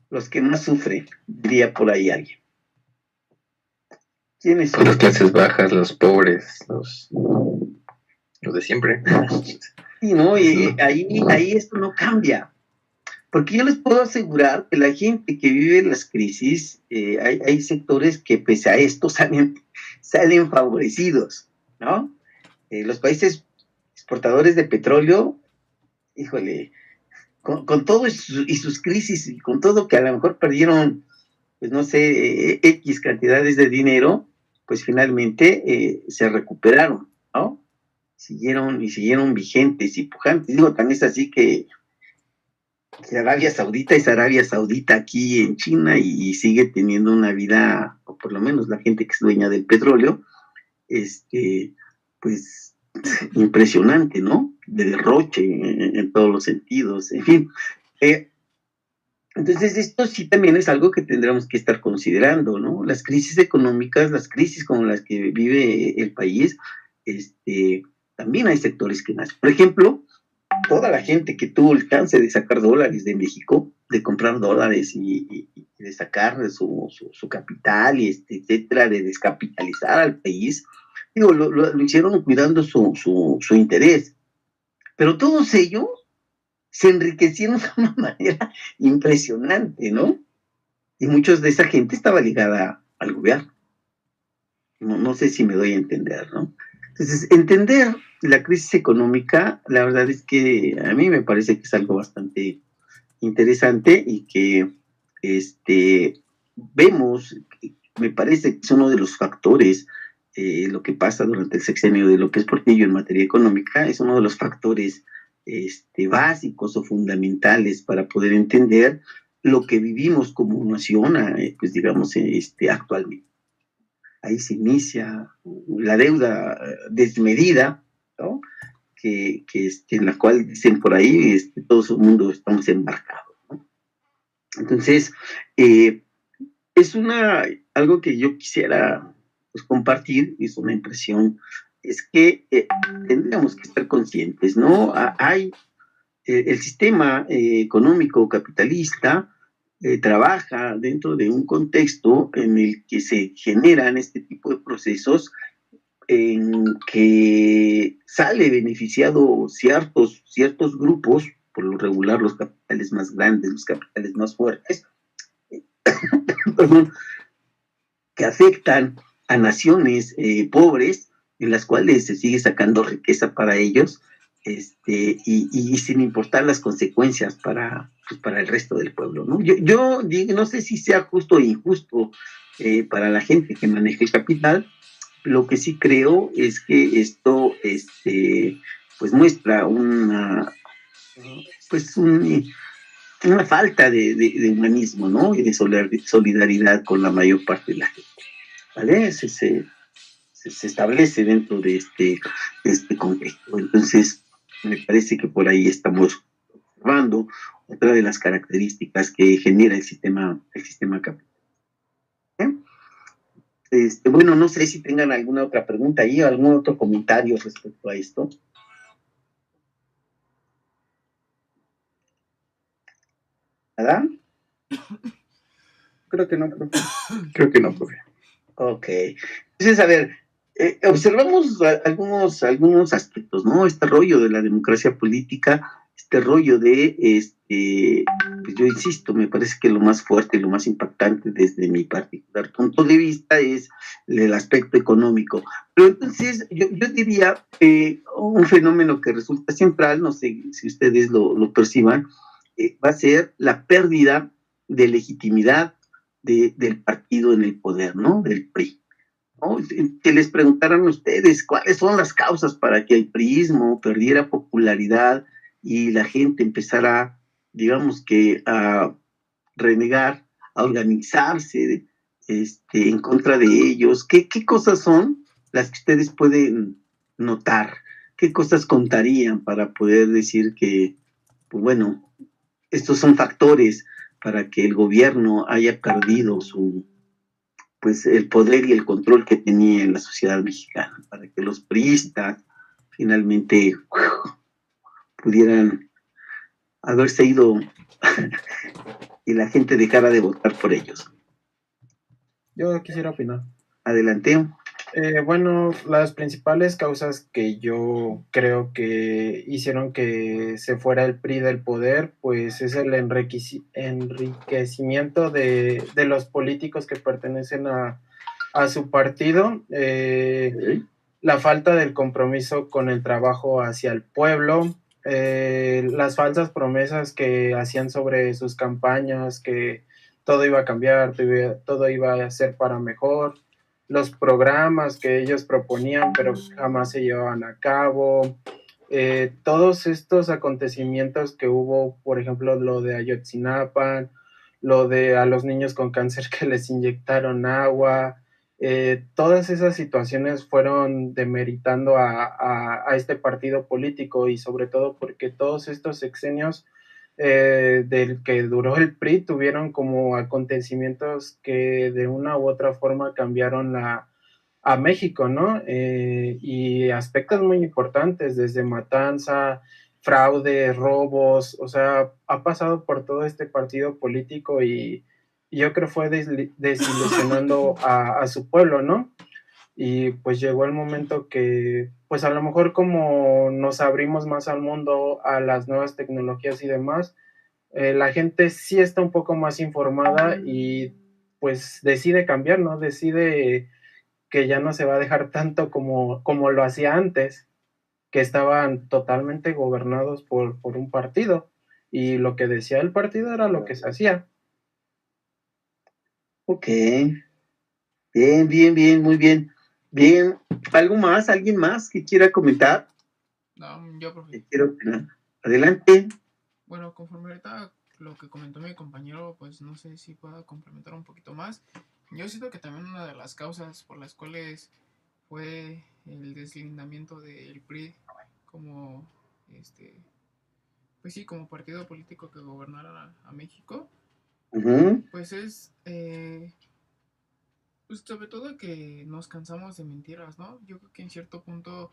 Los que más sufren, diría por ahí alguien. ¿Quiénes son? Las clases bajas, los pobres, los de siempre. Sí, ¿no? Y ahí esto no cambia. Porque yo les puedo asegurar que la gente que vive las crisis, hay sectores que pese a esto salen favorecidos, ¿no? Los países exportadores de petróleo, híjole, con todo y sus crisis, y con todo que a lo mejor perdieron, pues no sé, X cantidades de dinero, pues finalmente se recuperaron, ¿no? Siguieron vigentes y pujantes. Digo, tan es así que Arabia Saudita es Arabia Saudita aquí en China y sigue teniendo una vida, o por lo menos la gente que es dueña del petróleo, pues impresionante, ¿no? De derroche en todos los sentidos, en fin. Entonces, esto sí también es algo que tendremos que estar considerando, ¿no? Las crisis económicas, las crisis como las que vive el país, también hay sectores que nacen. Por ejemplo, toda la gente que tuvo el chance de sacar dólares de México, de comprar dólares y de sacar su capital, y etcétera, de descapitalizar al país, digo, lo hicieron cuidando su interés. Pero todos ellos se enriquecieron de una manera impresionante, ¿no? Y muchos de esa gente estaba ligada al gobierno. No sé si me doy a entender, ¿no? Entonces, entender la crisis económica, la verdad es que a mí me parece que es algo bastante interesante y que vemos, me parece que es uno de los factores, lo que pasa durante el sexenio de López Portillo en materia económica, es uno de los factores básicos o fundamentales para poder entender lo que vivimos como nación, pues digamos, actualmente. Ahí se inicia la deuda desmedida, ¿no? Que en la cual dicen por ahí, todo el mundo estamos embarcados, ¿no? Entonces, es algo que yo quisiera pues, compartir, es una impresión, es que tendríamos que estar conscientes, ¿no? Hay el sistema económico capitalista trabaja dentro de un contexto en el que se generan este tipo de procesos en que sale beneficiado ciertos grupos, por lo regular los capitales más grandes, los capitales más fuertes, que afectan a naciones pobres, en las cuales se sigue sacando riqueza para ellos, y sin importar las consecuencias para el resto del pueblo, ¿no? Yo no sé si sea justo o injusto para la gente que maneja el capital. Lo que sí creo es que esto pues muestra una falta de humanismo, ¿no? Y de solidaridad con la mayor parte de la gente, ¿vale? Se establece dentro de este contexto. Entonces, me parece que por ahí estamos observando otra de las características que genera el sistema capitalista. Bueno, no sé si tengan alguna otra pregunta ahí o algún otro comentario respecto a esto. ¿Verdad? Creo que no, profe. Creo que no, profe. Ok. Entonces, a ver, observamos algunos aspectos, ¿no? Este rollo de la democracia política, este rollo de, pues yo insisto, me parece que lo más fuerte y lo más impactante desde mi particular punto de vista es el aspecto económico. Pero entonces, yo diría un fenómeno que resulta central, no sé si ustedes lo perciban, va a ser la pérdida de legitimidad del partido en el poder, ¿no? Del PRI, ¿no? Que les preguntaran a ustedes cuáles son las causas para que el priismo perdiera popularidad y la gente empezara, digamos que, a renegar, a organizarse en contra de ellos. ¿Qué cosas son las que ustedes pueden notar? ¿Qué cosas contarían para poder decir que, pues bueno, estos son factores para que el gobierno haya perdido pues el poder y el control que tenía en la sociedad mexicana, para que los priistas finalmente pudieran haberse ido y la gente dejara de votar por ellos? Yo quisiera opinar. Adelante. Bueno, las principales causas que yo creo que hicieron que se fuera el PRI del poder, pues es el enriquecimiento de los políticos que pertenecen a su partido, la falta del compromiso con el trabajo hacia el pueblo, las falsas promesas que hacían sobre sus campañas, que todo iba a cambiar, todo iba a ser para mejor, los programas que ellos proponían pero jamás se llevaban a cabo, todos estos acontecimientos que hubo, por ejemplo, lo de Ayotzinapa, lo de a los niños con cáncer que les inyectaron agua, todas esas situaciones fueron demeritando a este partido político y sobre todo porque todos estos sexenios del que duró el PRI tuvieron como acontecimientos que de una u otra forma cambiaron a México, ¿no? Y aspectos muy importantes, desde matanza, fraude, robos, o sea, ha pasado por todo este partido político y yo creo fue desilusionando a su pueblo, ¿no? Y pues llegó el momento que, pues a lo mejor como nos abrimos más al mundo, a las nuevas tecnologías y demás, la gente sí está un poco más informada y pues decide cambiar, ¿no? Decide que ya no se va a dejar tanto como lo hacía antes, que estaban totalmente gobernados por un partido y lo que decía el partido era lo que se hacía. Ok, bien, bien, bien, muy bien. Bien, ¿algo más? ¿Alguien más que quiera comentar? No, yo, profe. Quiero opinar. Adelante. Bueno, conforme ahorita lo que comentó mi compañero, pues no sé si pueda complementar un poquito más. Yo siento que también una de las causas por las cuales fue el deslindamiento del PRI como pues sí, como partido político que gobernara a México, pues es pues sobre todo que nos cansamos de mentiras, ¿no? Yo creo que en cierto punto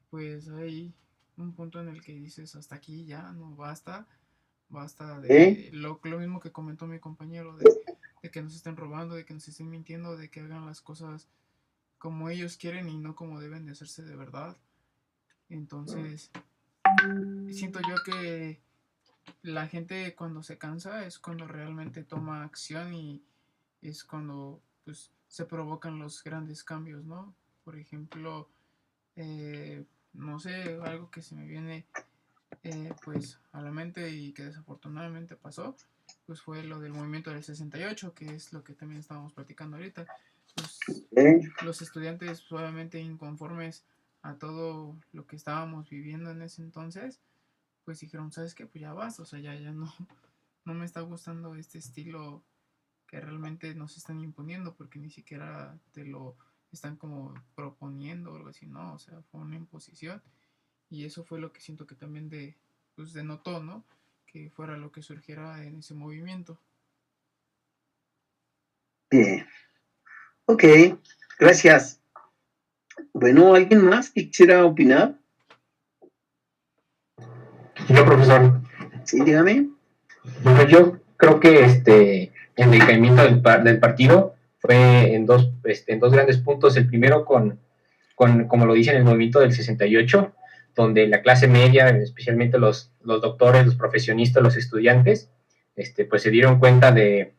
pues hay un punto en el que dices hasta aquí ya, no basta de lo mismo que comentó mi compañero, de que nos estén robando, de que nos estén mintiendo, de que hagan las cosas como ellos quieren y no como deben de hacerse de verdad. Entonces, siento yo que la gente cuando se cansa es cuando realmente toma acción y es cuando pues se provocan los grandes cambios, ¿no? Por ejemplo, no sé, algo que se me viene pues a la mente y que desafortunadamente pasó, pues fue lo del movimiento del 68, que es lo que también estábamos platicando ahorita. Pues, los estudiantes suavemente inconformes a todo lo que estábamos viviendo en ese entonces, pues dijeron, ¿sabes qué? Pues ya basta, o sea, ya no me está gustando este estilo que realmente nos están imponiendo, porque ni siquiera te lo están como proponiendo o algo así, no, o sea, fue una imposición y eso fue lo que siento que también pues denotó, ¿no? Que fuera lo que surgiera en ese movimiento. Bien. Ok, gracias. Bueno, ¿alguien más que quisiera opinar? Yo, profesor. Sí, dígame. Pues yo creo que el decaimiento del partido fue en dos grandes puntos. El primero con como lo dice en el movimiento del 68, donde la clase media, especialmente los doctores, los profesionistas, los estudiantes, pues se dieron cuenta del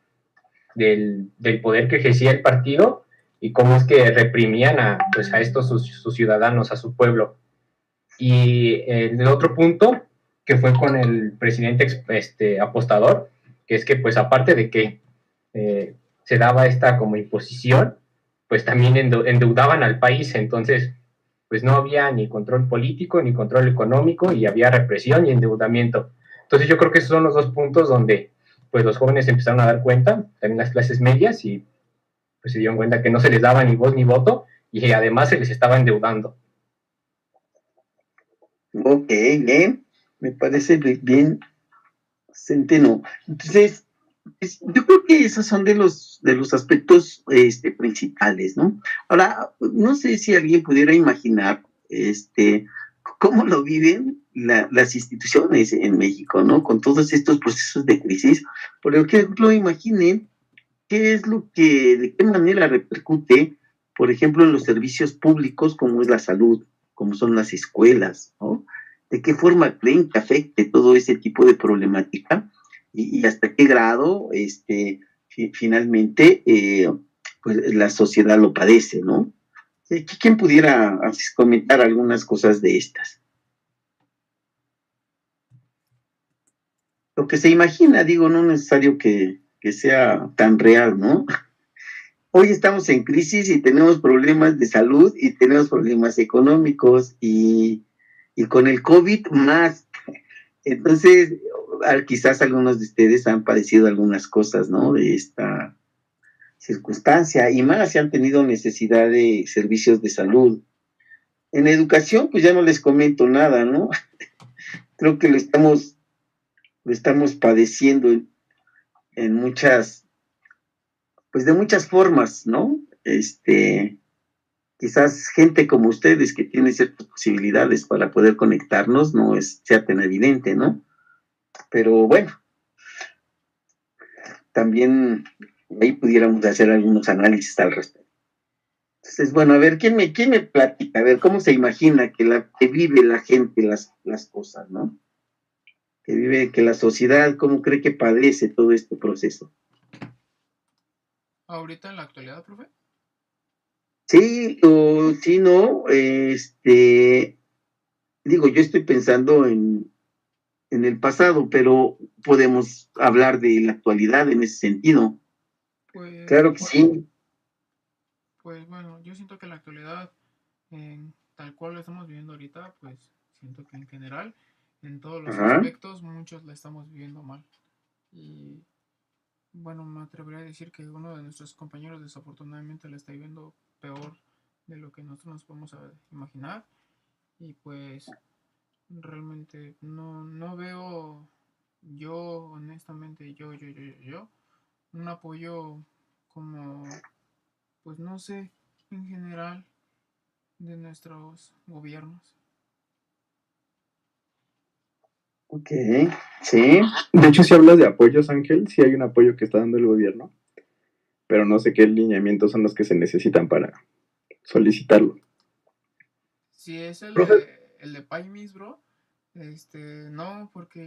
poder que ejercía el partido y cómo es que reprimían a estos sus ciudadanos, a su pueblo. Y el otro punto, que fue con el presidente apostador, que es que pues aparte de que se daba esta como imposición, pues también endeudaban al país, entonces pues no había ni control político ni control económico y había represión y endeudamiento. Entonces yo creo que esos son los dos puntos donde pues los jóvenes empezaron a dar cuenta, también las clases medias, y pues se dieron cuenta que no se les daba ni voz ni voto y además se les estaba endeudando. Ok, bien, me parece bien centeno. Entonces, yo creo que esos son de los aspectos principales, ¿no? Ahora, no sé si alguien pudiera imaginar cómo lo viven las instituciones en México, ¿no? Con todos estos procesos de crisis. Por ejemplo, imaginen qué es de qué manera repercute, por ejemplo, en los servicios públicos, como es la salud, como son las escuelas, ¿no? ¿De qué forma creen que afecte todo ese tipo de problemática? Y hasta qué grado, finalmente, pues la sociedad lo padece, ¿no? ¿Quién pudiera comentar algunas cosas de estas? Lo que se imagina, digo, no es necesario que sea tan real, ¿no? Hoy estamos en crisis y tenemos problemas de salud y tenemos problemas económicos y con el COVID más. Entonces, quizás algunos de ustedes han padecido algunas cosas, ¿no? De esta circunstancia y más si han tenido necesidad de servicios de salud. En educación, pues ya no les comento nada, ¿no? Creo que lo estamos padeciendo en muchas, pues de muchas formas, ¿no? Quizás gente como ustedes que tiene ciertas posibilidades para poder conectarnos no sea tan evidente, ¿no? Pero bueno, también ahí pudiéramos hacer algunos análisis al respecto. Entonces, bueno, a ver, ¿quién me platica? A ver, ¿cómo se imagina que vive la gente las cosas, ¿no? Que la sociedad, ¿cómo cree que padece todo este proceso? ¿Ahorita en la actualidad, profe? Sí, o sí, no, digo, yo estoy pensando en el pasado, pero podemos hablar de la actualidad en ese sentido. Pues, Claro que sí. Pues bueno, yo siento que en la actualidad, tal cual lo estamos viviendo ahorita, pues siento que en general, en todos los aspectos, muchos la estamos viviendo mal. Y bueno, me atrevería a decir que uno de nuestros compañeros desafortunadamente la está viviendo peor de lo que nosotros nos podemos imaginar. Y pues realmente no veo yo, honestamente, yo, un apoyo como, pues no sé, en general de nuestros gobiernos. Ok, sí. De hecho, si hablas de apoyos, Ángel, sí hay un apoyo que está dando el gobierno, pero no sé qué lineamientos son los que se necesitan para solicitarlo. Si es el de Paymis, bro, no, porque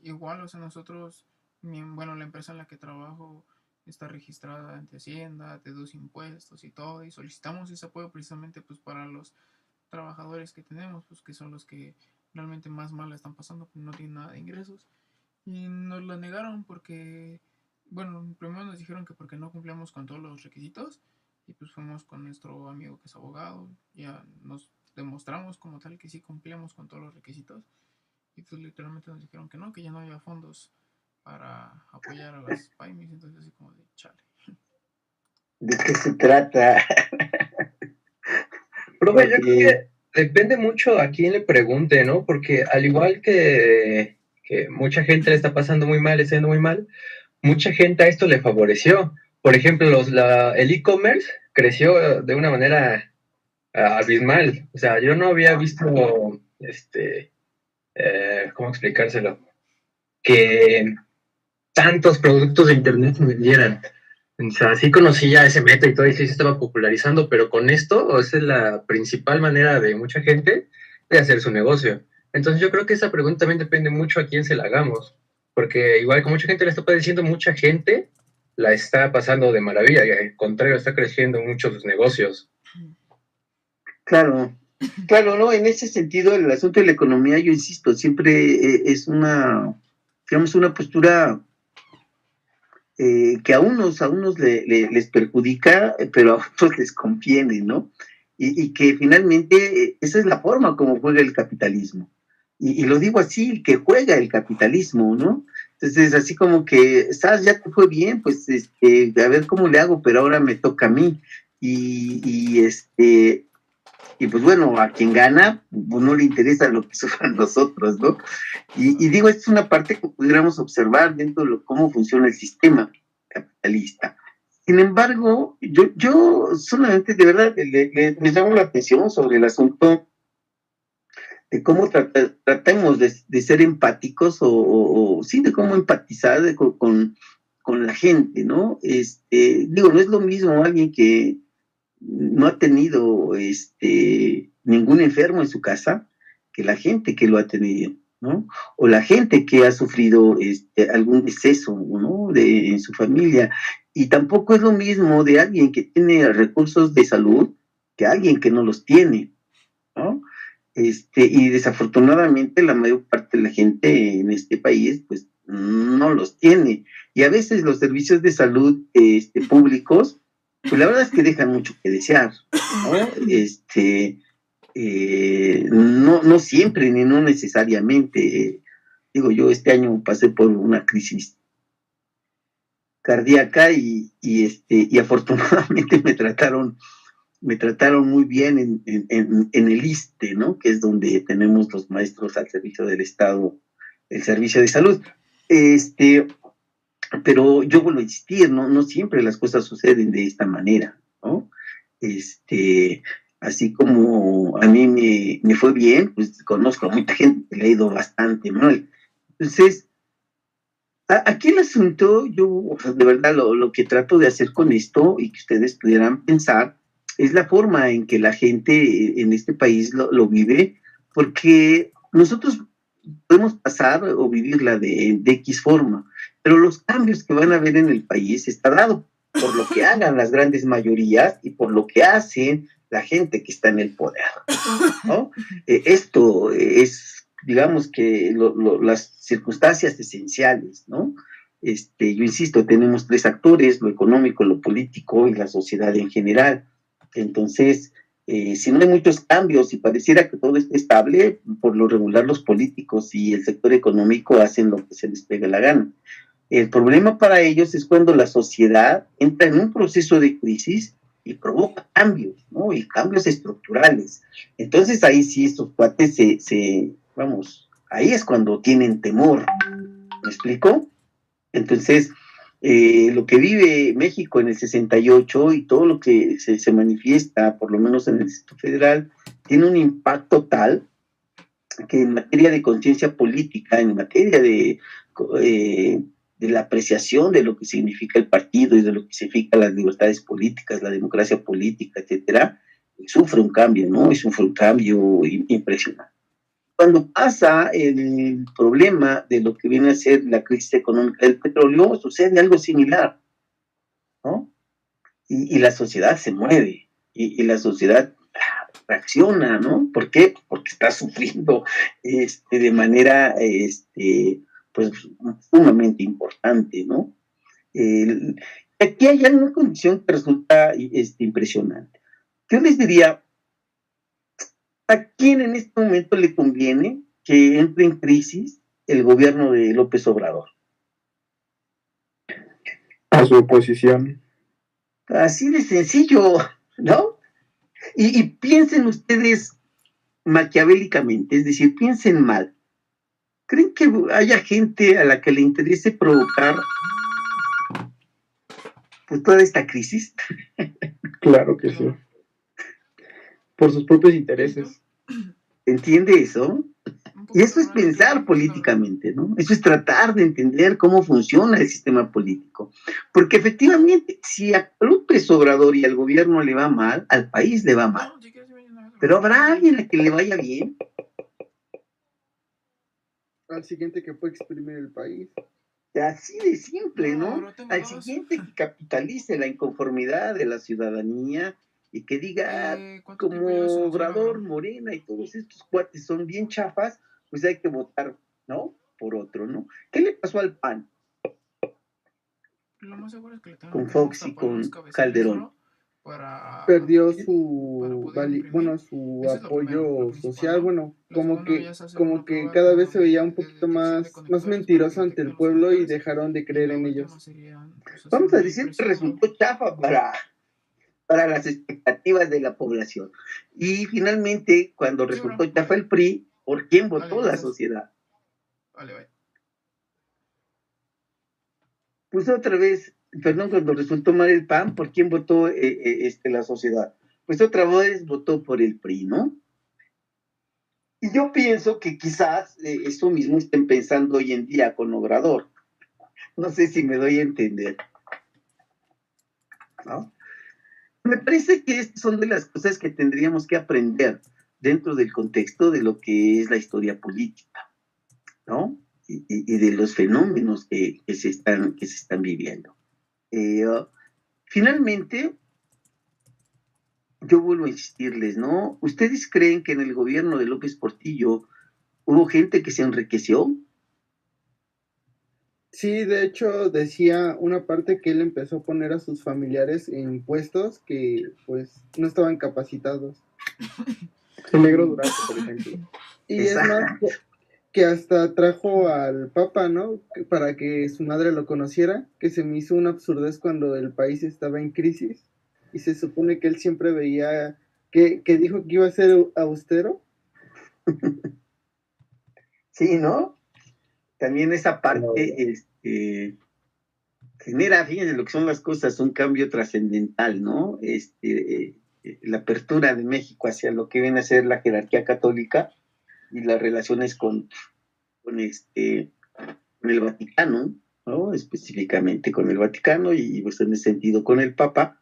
igual, o sea, nosotros, bueno, la empresa en la que trabajo está registrada ante Hacienda, deduce impuestos y todo, y solicitamos ese apoyo precisamente pues para los trabajadores que tenemos, pues que son los que realmente más mal la están pasando, pues no tienen nada de ingresos. Y nos lo negaron porque, bueno, primero nos dijeron que porque no cumplíamos con todos los requisitos, y pues fuimos con nuestro amigo que es abogado, ya nos demostramos como tal que sí cumplíamos con todos los requisitos, y pues literalmente nos dijeron que no, que ya no había fondos para apoyar a las PYMEs, entonces así como de chale. ¿De qué se trata? Profe, yo creo que depende mucho a quién le pregunte, ¿no? Porque al igual que mucha gente le está pasando muy mal, está yendo muy mal, mucha gente a esto le favoreció. Por ejemplo, el e-commerce creció de una manera abismal. O sea, yo no había visto, ¿cómo explicárselo? Que tantos productos de internet se vendieran. O sea, sí conocí ya ese método y todo, y sí se estaba popularizando, pero con esto, esa es la principal manera de mucha gente de hacer su negocio. Entonces yo creo que esa pregunta también depende mucho a quién se la hagamos, porque igual que mucha gente le está padeciendo, mucha gente la está pasando de maravilla, y al contrario, está creciendo mucho sus negocios. Claro, no, en ese sentido el asunto de la economía, yo insisto, siempre es digamos, una postura que a unos les perjudica, pero a otros les conviene, ¿no? Y que finalmente esa es la forma como juega el capitalismo. Y lo digo así, que juega el capitalismo, ¿no? Entonces, así como que, ¿sabes? Ya te fue bien, pues, a ver cómo le hago, pero ahora me toca a mí. Y pues bueno, a quien gana, pues no le interesa lo que sufran los otros, ¿no? Y digo, esta es una parte que pudiéramos observar dentro de cómo funciona el sistema capitalista. Sin embargo, yo solamente de verdad les llamo la atención sobre el asunto de cómo tratamos de ser empáticos o sí, de cómo empatizar con la gente, ¿no? Digo, no es lo mismo alguien que no ha tenido ningún enfermo en su casa que la gente que lo ha tenido, ¿no? O la gente que ha sufrido algún deceso, ¿no? En su familia. Y tampoco es lo mismo de alguien que tiene recursos de salud que alguien que no los tiene, ¿no? Y desafortunadamente la mayor parte de la gente en este país, pues, no los tiene. Y a veces los servicios de salud públicos, pues la verdad es que dejan mucho que desear, ¿no? No siempre, ni no necesariamente. Digo, yo este año pasé por una crisis cardíaca y afortunadamente me trataron muy bien en el ISSSTE, ¿no? Que es donde tenemos los maestros al servicio del Estado, el servicio de salud. Pero yo vuelvo a insistir, no siempre las cosas suceden de esta manera, ¿no? Así como a mí me fue bien, pues conozco a mucha gente que le ha ido bastante mal. Entonces, aquí el asunto, yo, o sea, de verdad, lo que trato de hacer con esto y que ustedes pudieran pensar es la forma en que la gente en este país lo vive, porque nosotros podemos pasar o vivirla de X forma, pero los cambios que van a haber en el país está dado por lo que hagan las grandes mayorías y por lo que hacen la gente que está en el poder, ¿no? Esto es, digamos que las circunstancias esenciales, ¿no? Yo insisto, tenemos tres actores, lo económico, lo político y la sociedad en general. Entonces, si no hay muchos cambios y pareciera que todo esté estable, por lo regular los políticos y el sector económico hacen lo que se les pega la gana. El problema para ellos es cuando la sociedad entra en un proceso de crisis y provoca cambios, ¿no? Y cambios estructurales. Entonces ahí sí estos cuates vamos, ahí es cuando tienen temor. ¿Me explico? Entonces, lo que vive México en el 68 y todo lo que se manifiesta, por lo menos en el Distrito Federal, tiene un impacto tal que en materia de conciencia política, en materia de la apreciación de lo que significa el partido y de lo que significan las libertades políticas, la democracia política, etcétera, sufre un cambio, ¿no? Y sufre un cambio impresionante. Cuando pasa el problema de lo que viene a ser la crisis económica del petróleo, sucede algo similar, ¿no? Y la sociedad se mueve, y la sociedad reacciona, ¿no? ¿Por qué? Porque está sufriendo de manera pues sumamente importante, ¿no? Aquí hay una condición que resulta impresionante. Yo les diría, ¿a quién en este momento le conviene que entre en crisis el gobierno de López Obrador? A su oposición. Así de sencillo, ¿no? Y piensen ustedes maquiavélicamente, es decir, piensen mal. ¿Creen que haya gente a la que le interese provocar pues toda esta crisis? Claro que sí. Por sus propios intereses. ¿Entiende eso? Y eso es pensar políticamente, ¿no? Eso es tratar de entender cómo funciona el sistema político. Porque efectivamente, si a López Obrador y al gobierno le va mal, al país le va mal. Pero habrá alguien a que le vaya bien. Al siguiente que puede exprimir el país. Así de simple, ¿no? Al siguiente que capitalice la inconformidad de la ciudadanía y que diga, como Obrador, Morena y todos estos cuates son bien chafas, pues hay que votar, ¿no? Por otro, ¿no? ¿Qué le pasó al PAN? Lo más seguro es que con Fox y con Calderón. Perdió su su apoyo social, bueno, como que cada vez se veía un poquito más mentiroso ante el pueblo y dejaron de creer en ellos. Vamos a decir que resultó chafa para las expectativas de la población. Y finalmente, cuando resultó chafa el PRI, ¿por quién votó la sociedad? Pues otra vez, perdón, cuando resultó mal el PAN, ¿por quién votó la sociedad? Pues otra vez votó por el PRI, ¿no? Y yo pienso que quizás eso mismo estén pensando hoy en día con Obrador. No sé si me doy a entender, ¿no? Me parece que estas son de las cosas que tendríamos que aprender dentro del contexto de lo que es la historia política, ¿no? Y de los fenómenos que se están viviendo. Finalmente, yo vuelvo a insistirles, ¿no? ¿Ustedes creen que en el gobierno de López Portillo hubo gente que se enriqueció? Sí, de hecho decía una parte que él empezó a poner a sus familiares en puestos que pues no estaban capacitados. El negro Durazo, por ejemplo. Y es más, que hasta trajo al Papa, ¿no? Para que su madre lo conociera, que se me hizo una absurdez cuando el país estaba en crisis y se supone que él siempre veía que dijo que iba a ser austero. Sí, ¿no? También esa parte genera, fíjense lo que son las cosas, un cambio trascendental, ¿no? La apertura de México hacia lo que viene a ser la jerarquía católica y las relaciones con el Vaticano, ¿no? Específicamente con el Vaticano y pues en ese sentido con el Papa,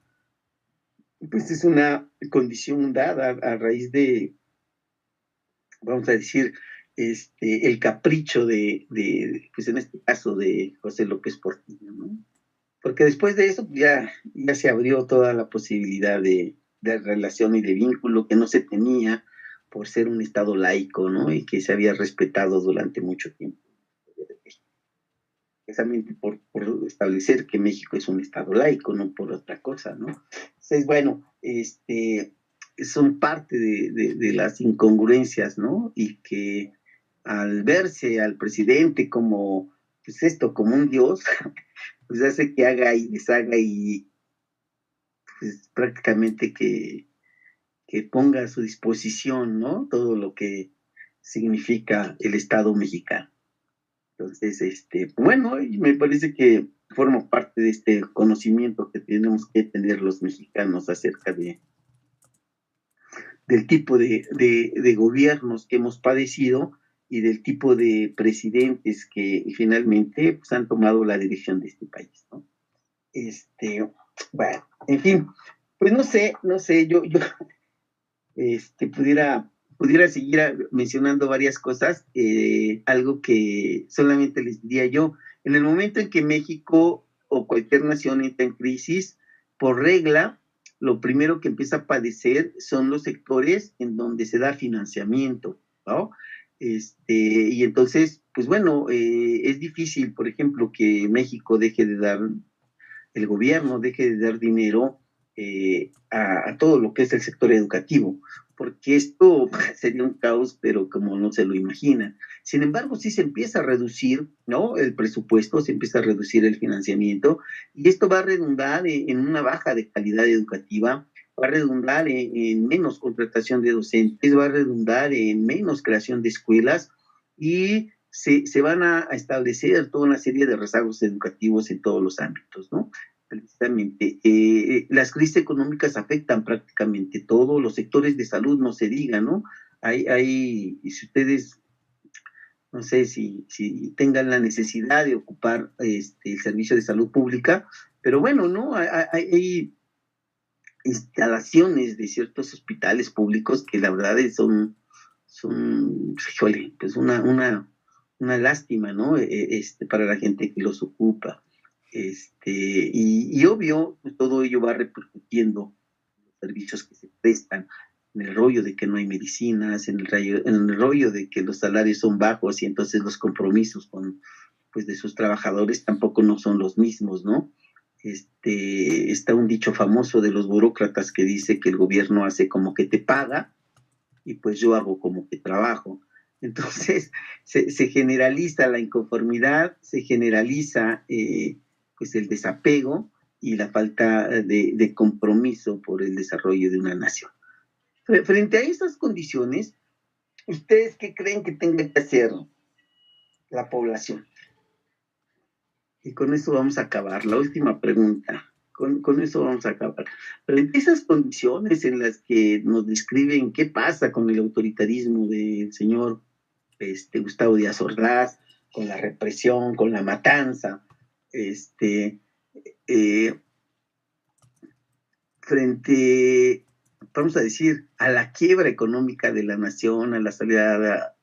pues es una condición dada a raíz de, vamos a decir, el capricho pues en este caso de José López Portillo, ¿no? Porque después de eso ya se abrió toda la posibilidad de relación y de vínculo que no se tenía por ser un Estado laico, ¿no? Y que se había respetado durante mucho tiempo. Precisamente por establecer que México es un Estado laico, no por otra cosa, ¿no? Entonces, bueno, son parte de las incongruencias, ¿no? Y que al verse al presidente como, pues esto, como un dios, pues hace que haga y deshaga y pues prácticamente que ponga a su disposición, ¿no? Todo lo que significa el Estado mexicano. Entonces, bueno, y me parece que forma parte de este conocimiento que tenemos que tener los mexicanos acerca del tipo de gobiernos que hemos padecido y del tipo de presidentes que finalmente pues, han tomado la dirección de este país, ¿no? Bueno, en fin, pues no sé, yo pudiera seguir mencionando varias cosas, algo que solamente les diría yo, en el momento en que México o cualquier nación entra en crisis, por regla, lo primero que empieza a padecer son los sectores en donde se da financiamiento, ¿no? Y entonces, pues bueno, es difícil, por ejemplo, que México el gobierno deje de dar dinero a todo lo que es el sector educativo, porque esto sería un caos, pero como no se lo imagina. Sin embargo, sí se empieza a reducir, ¿no? El presupuesto, se empieza a reducir el financiamiento, y esto va a redundar en una baja de calidad educativa, va a redundar en menos contratación de docentes, va a redundar en menos creación de escuelas, y se van a establecer toda una serie de rezagos educativos en todos los ámbitos, ¿no? Precisamente. Las crisis económicas afectan prácticamente todos los sectores de salud, no se diga, ¿no? Y si ustedes, no sé si tengan la necesidad de ocupar el servicio de salud pública, pero bueno, ¿no? Hay instalaciones de ciertos hospitales públicos que la verdad híjole, pues una lástima, ¿no? Para la gente que los ocupa. Y obvio, pues, todo ello va repercutiendo en los servicios que se prestan, en el rollo de que no hay medicinas, en el rollo de que los salarios son bajos y entonces los compromisos pues, de sus trabajadores tampoco no son los mismos, ¿no? Está un dicho famoso de los burócratas que dice que el gobierno hace como que te paga y pues yo hago como que trabajo. Entonces se generaliza la inconformidad, se generaliza pues el desapego y la falta de compromiso por el desarrollo de una nación. Frente a esas condiciones, ¿ustedes qué creen que tenga que hacer la población? Y con eso vamos a acabar. La última pregunta. Con eso vamos a acabar. Frente a esas condiciones en las que nos describen qué pasa con el autoritarismo del señor Gustavo Díaz Ordaz, con la represión, con la matanza, frente, vamos a decir, a la quiebra económica de la nación, a la salida,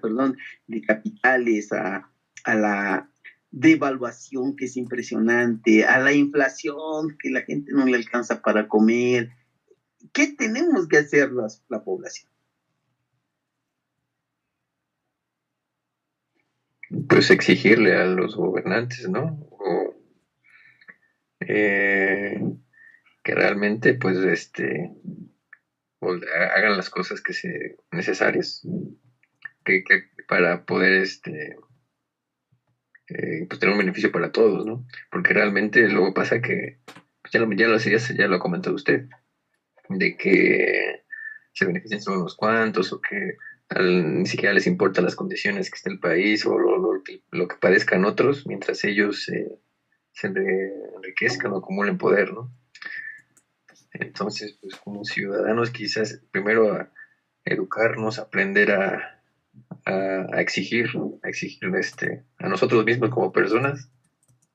perdón, de capitales, a la devaluación que es impresionante, a la inflación que la gente no le alcanza para comer. ¿Qué tenemos que hacer la población? Pues exigirle a los gobernantes, ¿no? Que realmente, pues, hagan las cosas que se necesarias para poder, pues tener un beneficio para todos, ¿no? Porque realmente luego pasa que, pues, ya lo ha comentado usted, de que se benefician solo unos cuantos o que ni siquiera les importan las condiciones que está el país o lo que padezcan otros mientras ellos se enriquezcan o acumulen poder, ¿no? Entonces, pues como ciudadanos quizás primero a educarnos, aprender a exigir a nosotros mismos como personas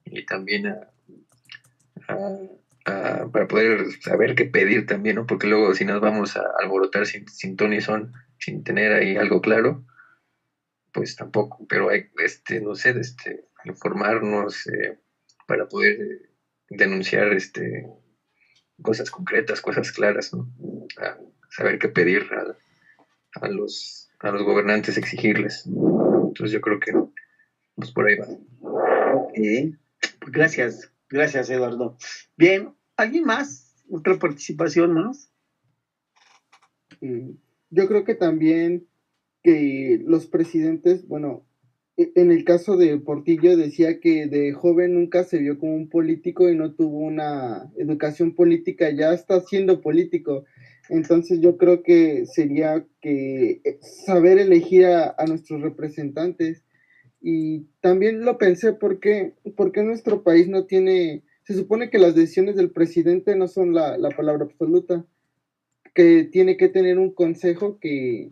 y también para poder saber qué pedir también, ¿no? Porque luego si nos vamos a alborotar sin ton ni son, sin tener ahí algo claro, pues tampoco, pero hay, no sé, informarnos para poder denunciar cosas concretas, cosas claras, ¿no? Saber qué pedir a los gobernantes, exigirles. Entonces yo creo que pues por ahí va. Ok, pues gracias Eduardo. Bien, ¿alguien más? ¿Otra participación más? Yo creo que también que los presidentes, bueno, en el caso de Portillo decía que de joven nunca se vio como un político y no tuvo una educación política, ya está siendo político. Entonces yo creo que sería que saber elegir a nuestros representantes. Y también lo pensé porque nuestro país no tiene, se supone que las decisiones del presidente no son la palabra absoluta, que tiene que tener un consejo que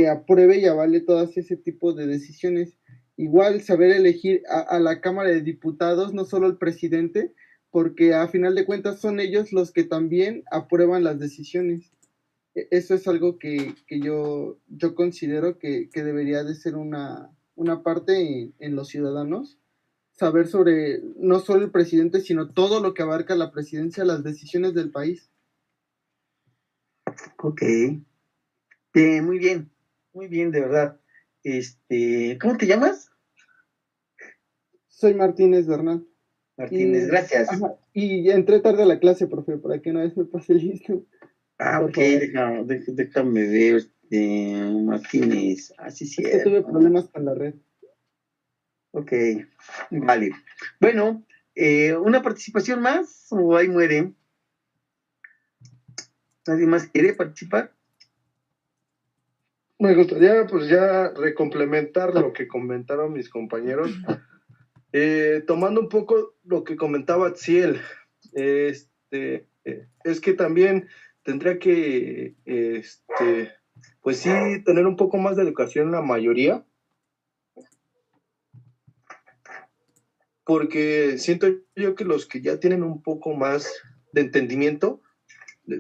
apruebe y avale todas ese tipo de decisiones. Igual saber elegir a la Cámara de Diputados, no solo el presidente, porque a final de cuentas son ellos los que también aprueban las decisiones. Eso es algo que yo considero que debería de ser una parte en los ciudadanos, saber sobre no solo el presidente, sino todo lo que abarca la presidencia, las decisiones del país. Ok, muy bien, de verdad. ¿Cómo te llamas? Soy Martínez Bernal. Martínez, gracias. Ajá, y entré tarde a la clase, profe, para que una vez me pase listo. Ok, déjame ver, Martínez, así es que tuve problemas con la red. Ok, vale. Bueno, ¿una participación más o ahí muere? ¿Nadie más quiere participar? Me gustaría pues ya recomplementar lo que comentaron mis compañeros, tomando un poco lo que comentaba Ciel, es que también tendría que, pues sí, tener un poco más de educación la mayoría, porque siento yo que los que ya tienen un poco más de entendimiento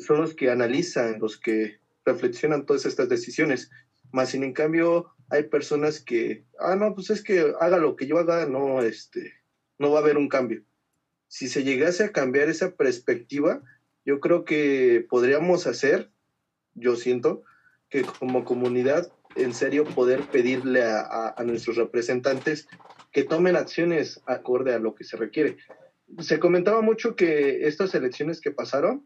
son los que analizan, los que reflexionan todas estas decisiones. Más sin en cambio, hay personas que, no, pues es que haga lo que yo haga, no, no va a haber un cambio. Si se llegase a cambiar esa perspectiva, yo creo que podríamos hacer, yo siento, que como comunidad, en serio, poder pedirle a nuestros representantes que tomen acciones acorde a lo que se requiere. Se comentaba mucho que estas elecciones que pasaron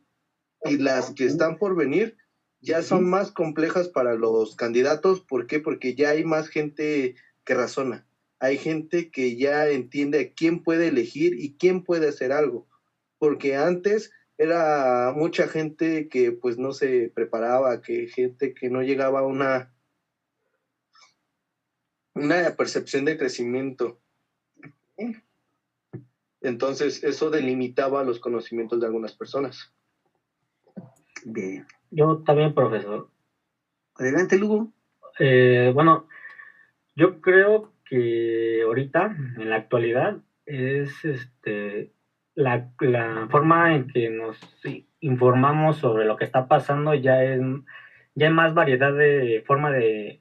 y las que están por venir ya son más complejas para los candidatos. ¿Por qué? Porque ya hay más gente que razona. Hay gente que ya entiende quién puede elegir y quién puede hacer algo. Porque antes era mucha gente que pues no se preparaba, que gente que no llegaba a una percepción de crecimiento. Entonces eso delimitaba los conocimientos de algunas personas. Bien. Yo también, profesor. Adelante, Lugo. Bueno, yo creo que ahorita, en la actualidad, es la forma en que nos informamos sobre lo que está pasando ya hay más variedad de forma de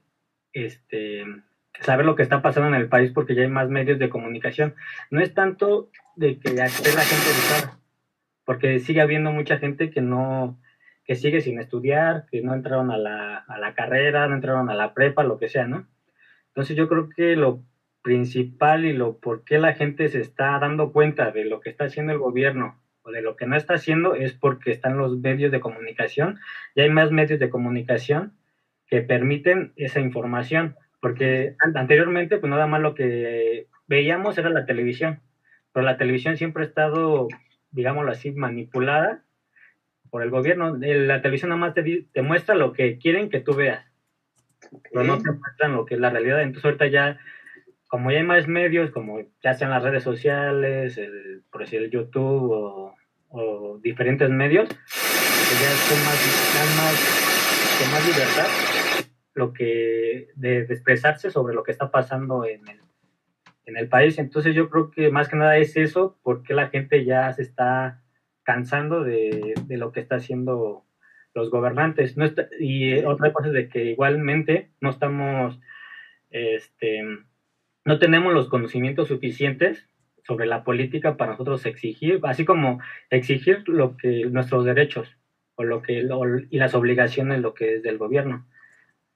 saber lo que está pasando en el país, porque ya hay más medios de comunicación. No es tanto de que esté la gente educada, porque sigue habiendo mucha gente que sigue sin estudiar, que no entraron a la carrera, no entraron a la prepa, lo que sea, ¿no? Entonces yo creo que lo principal y por qué la gente se está dando cuenta de lo que está haciendo el gobierno o de lo que no está haciendo es porque están los medios de comunicación, y hay más medios de comunicación que permiten esa información, porque anteriormente pues nada más lo que veíamos era la televisión, pero la televisión siempre ha estado, digámoslo así, manipulada por el gobierno. La televisión nada más te muestra lo que quieren que tú veas, pero no te muestran lo que es la realidad. Entonces ahorita ya, como ya hay más medios, como ya sean las redes sociales, por decir el YouTube o diferentes medios, que ya son con más libertad de expresarse sobre lo que está pasando en el país. Entonces yo creo que más que nada es eso, porque la gente ya se está cansando de lo que está haciendo los gobernantes. Y otra cosa es de que igualmente no estamos, no tenemos los conocimientos suficientes sobre la política para nosotros exigir, así como exigir nuestros derechos y las obligaciones, lo que es del gobierno.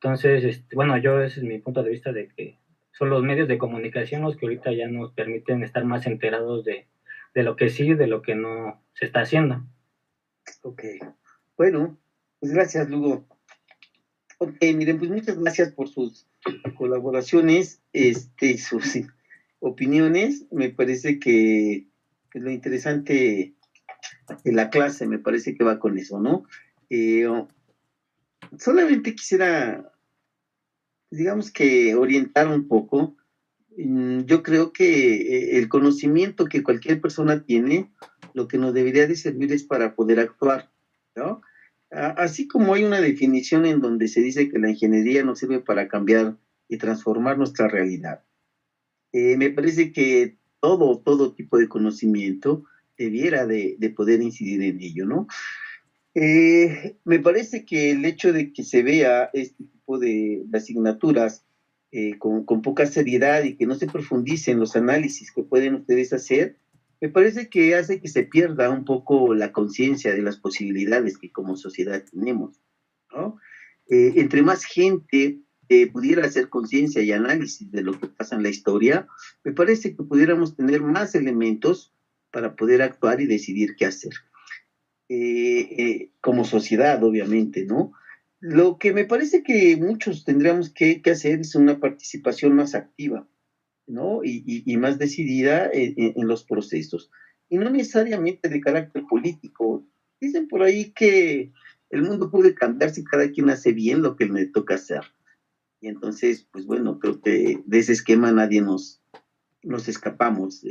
Entonces, bueno, ese es mi punto de vista, de que son los medios de comunicación los que ahorita ya nos permiten estar más enterados de lo que sí y de lo que no se está haciendo. Ok, bueno, pues gracias, Lugo. Ok, miren, pues muchas gracias por sus colaboraciones, sus opiniones. Me parece que lo interesante de la clase, me parece que va con eso, ¿no? Solamente quisiera, digamos que orientar un poco. Yo creo que el conocimiento que cualquier persona tiene, lo que nos debería de servir es para poder actuar, ¿no? Así como hay una definición en donde se dice que la ingeniería nos sirve para cambiar y transformar nuestra realidad. Me parece que todo tipo de conocimiento debiera de poder incidir en ello, ¿no? Me parece que el hecho de que se vea este tipo de asignaturas con poca seriedad y que no se profundicen los análisis que pueden ustedes hacer, me parece que hace que se pierda un poco la conciencia de las posibilidades que como sociedad tenemos, ¿no? Entre más gente pudiera hacer conciencia y análisis de lo que pasa en la historia, me parece que pudiéramos tener más elementos para poder actuar y decidir qué hacer. Como sociedad, obviamente, ¿no? Lo que me parece que muchos tendríamos que hacer es una participación más activa, ¿no? Y más decidida en los procesos. Y no necesariamente de carácter político. Dicen por ahí que el mundo puede cambiar si cada quien hace bien lo que le toca hacer. Y entonces, pues bueno, creo que de ese esquema nadie nos escapamos.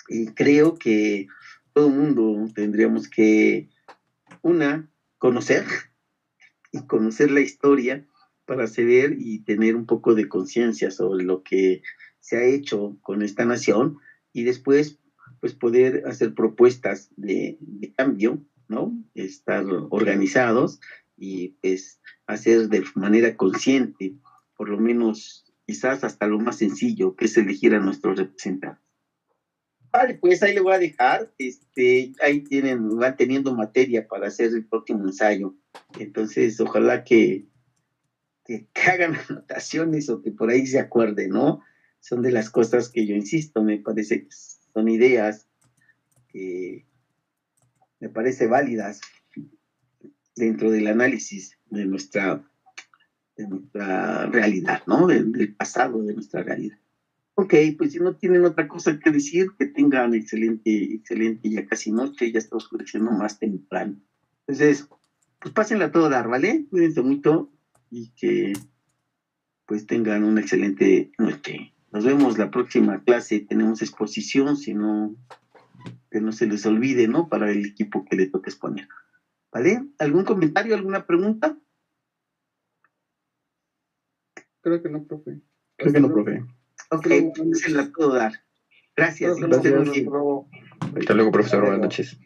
Y creo que todo el mundo tendríamos que, conocer la historia para saber y tener un poco de conciencia sobre lo que se ha hecho con esta nación y después pues poder hacer propuestas de cambio, ¿no? Estar organizados y pues hacer de manera consciente, por lo menos quizás hasta lo más sencillo, que es elegir a nuestros representantes. Vale, pues ahí le voy a dejar, ahí van teniendo materia para hacer el próximo ensayo, entonces ojalá que hagan anotaciones o que por ahí se acuerden, ¿no? Son de las cosas que yo insisto, me parece que son ideas que me parece válidas dentro del análisis de nuestra realidad, ¿no? Del pasado de nuestra realidad. Ok, pues si no tienen otra cosa que decir, que tengan excelente, ya casi noche, ya está oscureciendo más temprano. Entonces, pues pásenla a todo dar, ¿vale? Cuídense mucho y que pues tengan una excelente noche. Nos vemos la próxima clase, tenemos exposición, si no, que no se les olvide, ¿no? Para el equipo que le toque exponer. ¿Vale? ¿Algún comentario, alguna pregunta? Creo que no, profe. Creo que no, profe. Ok, pásenla a todo dar. Gracias. Gracias. Hasta luego. Hasta luego, profesor. Buenas noches.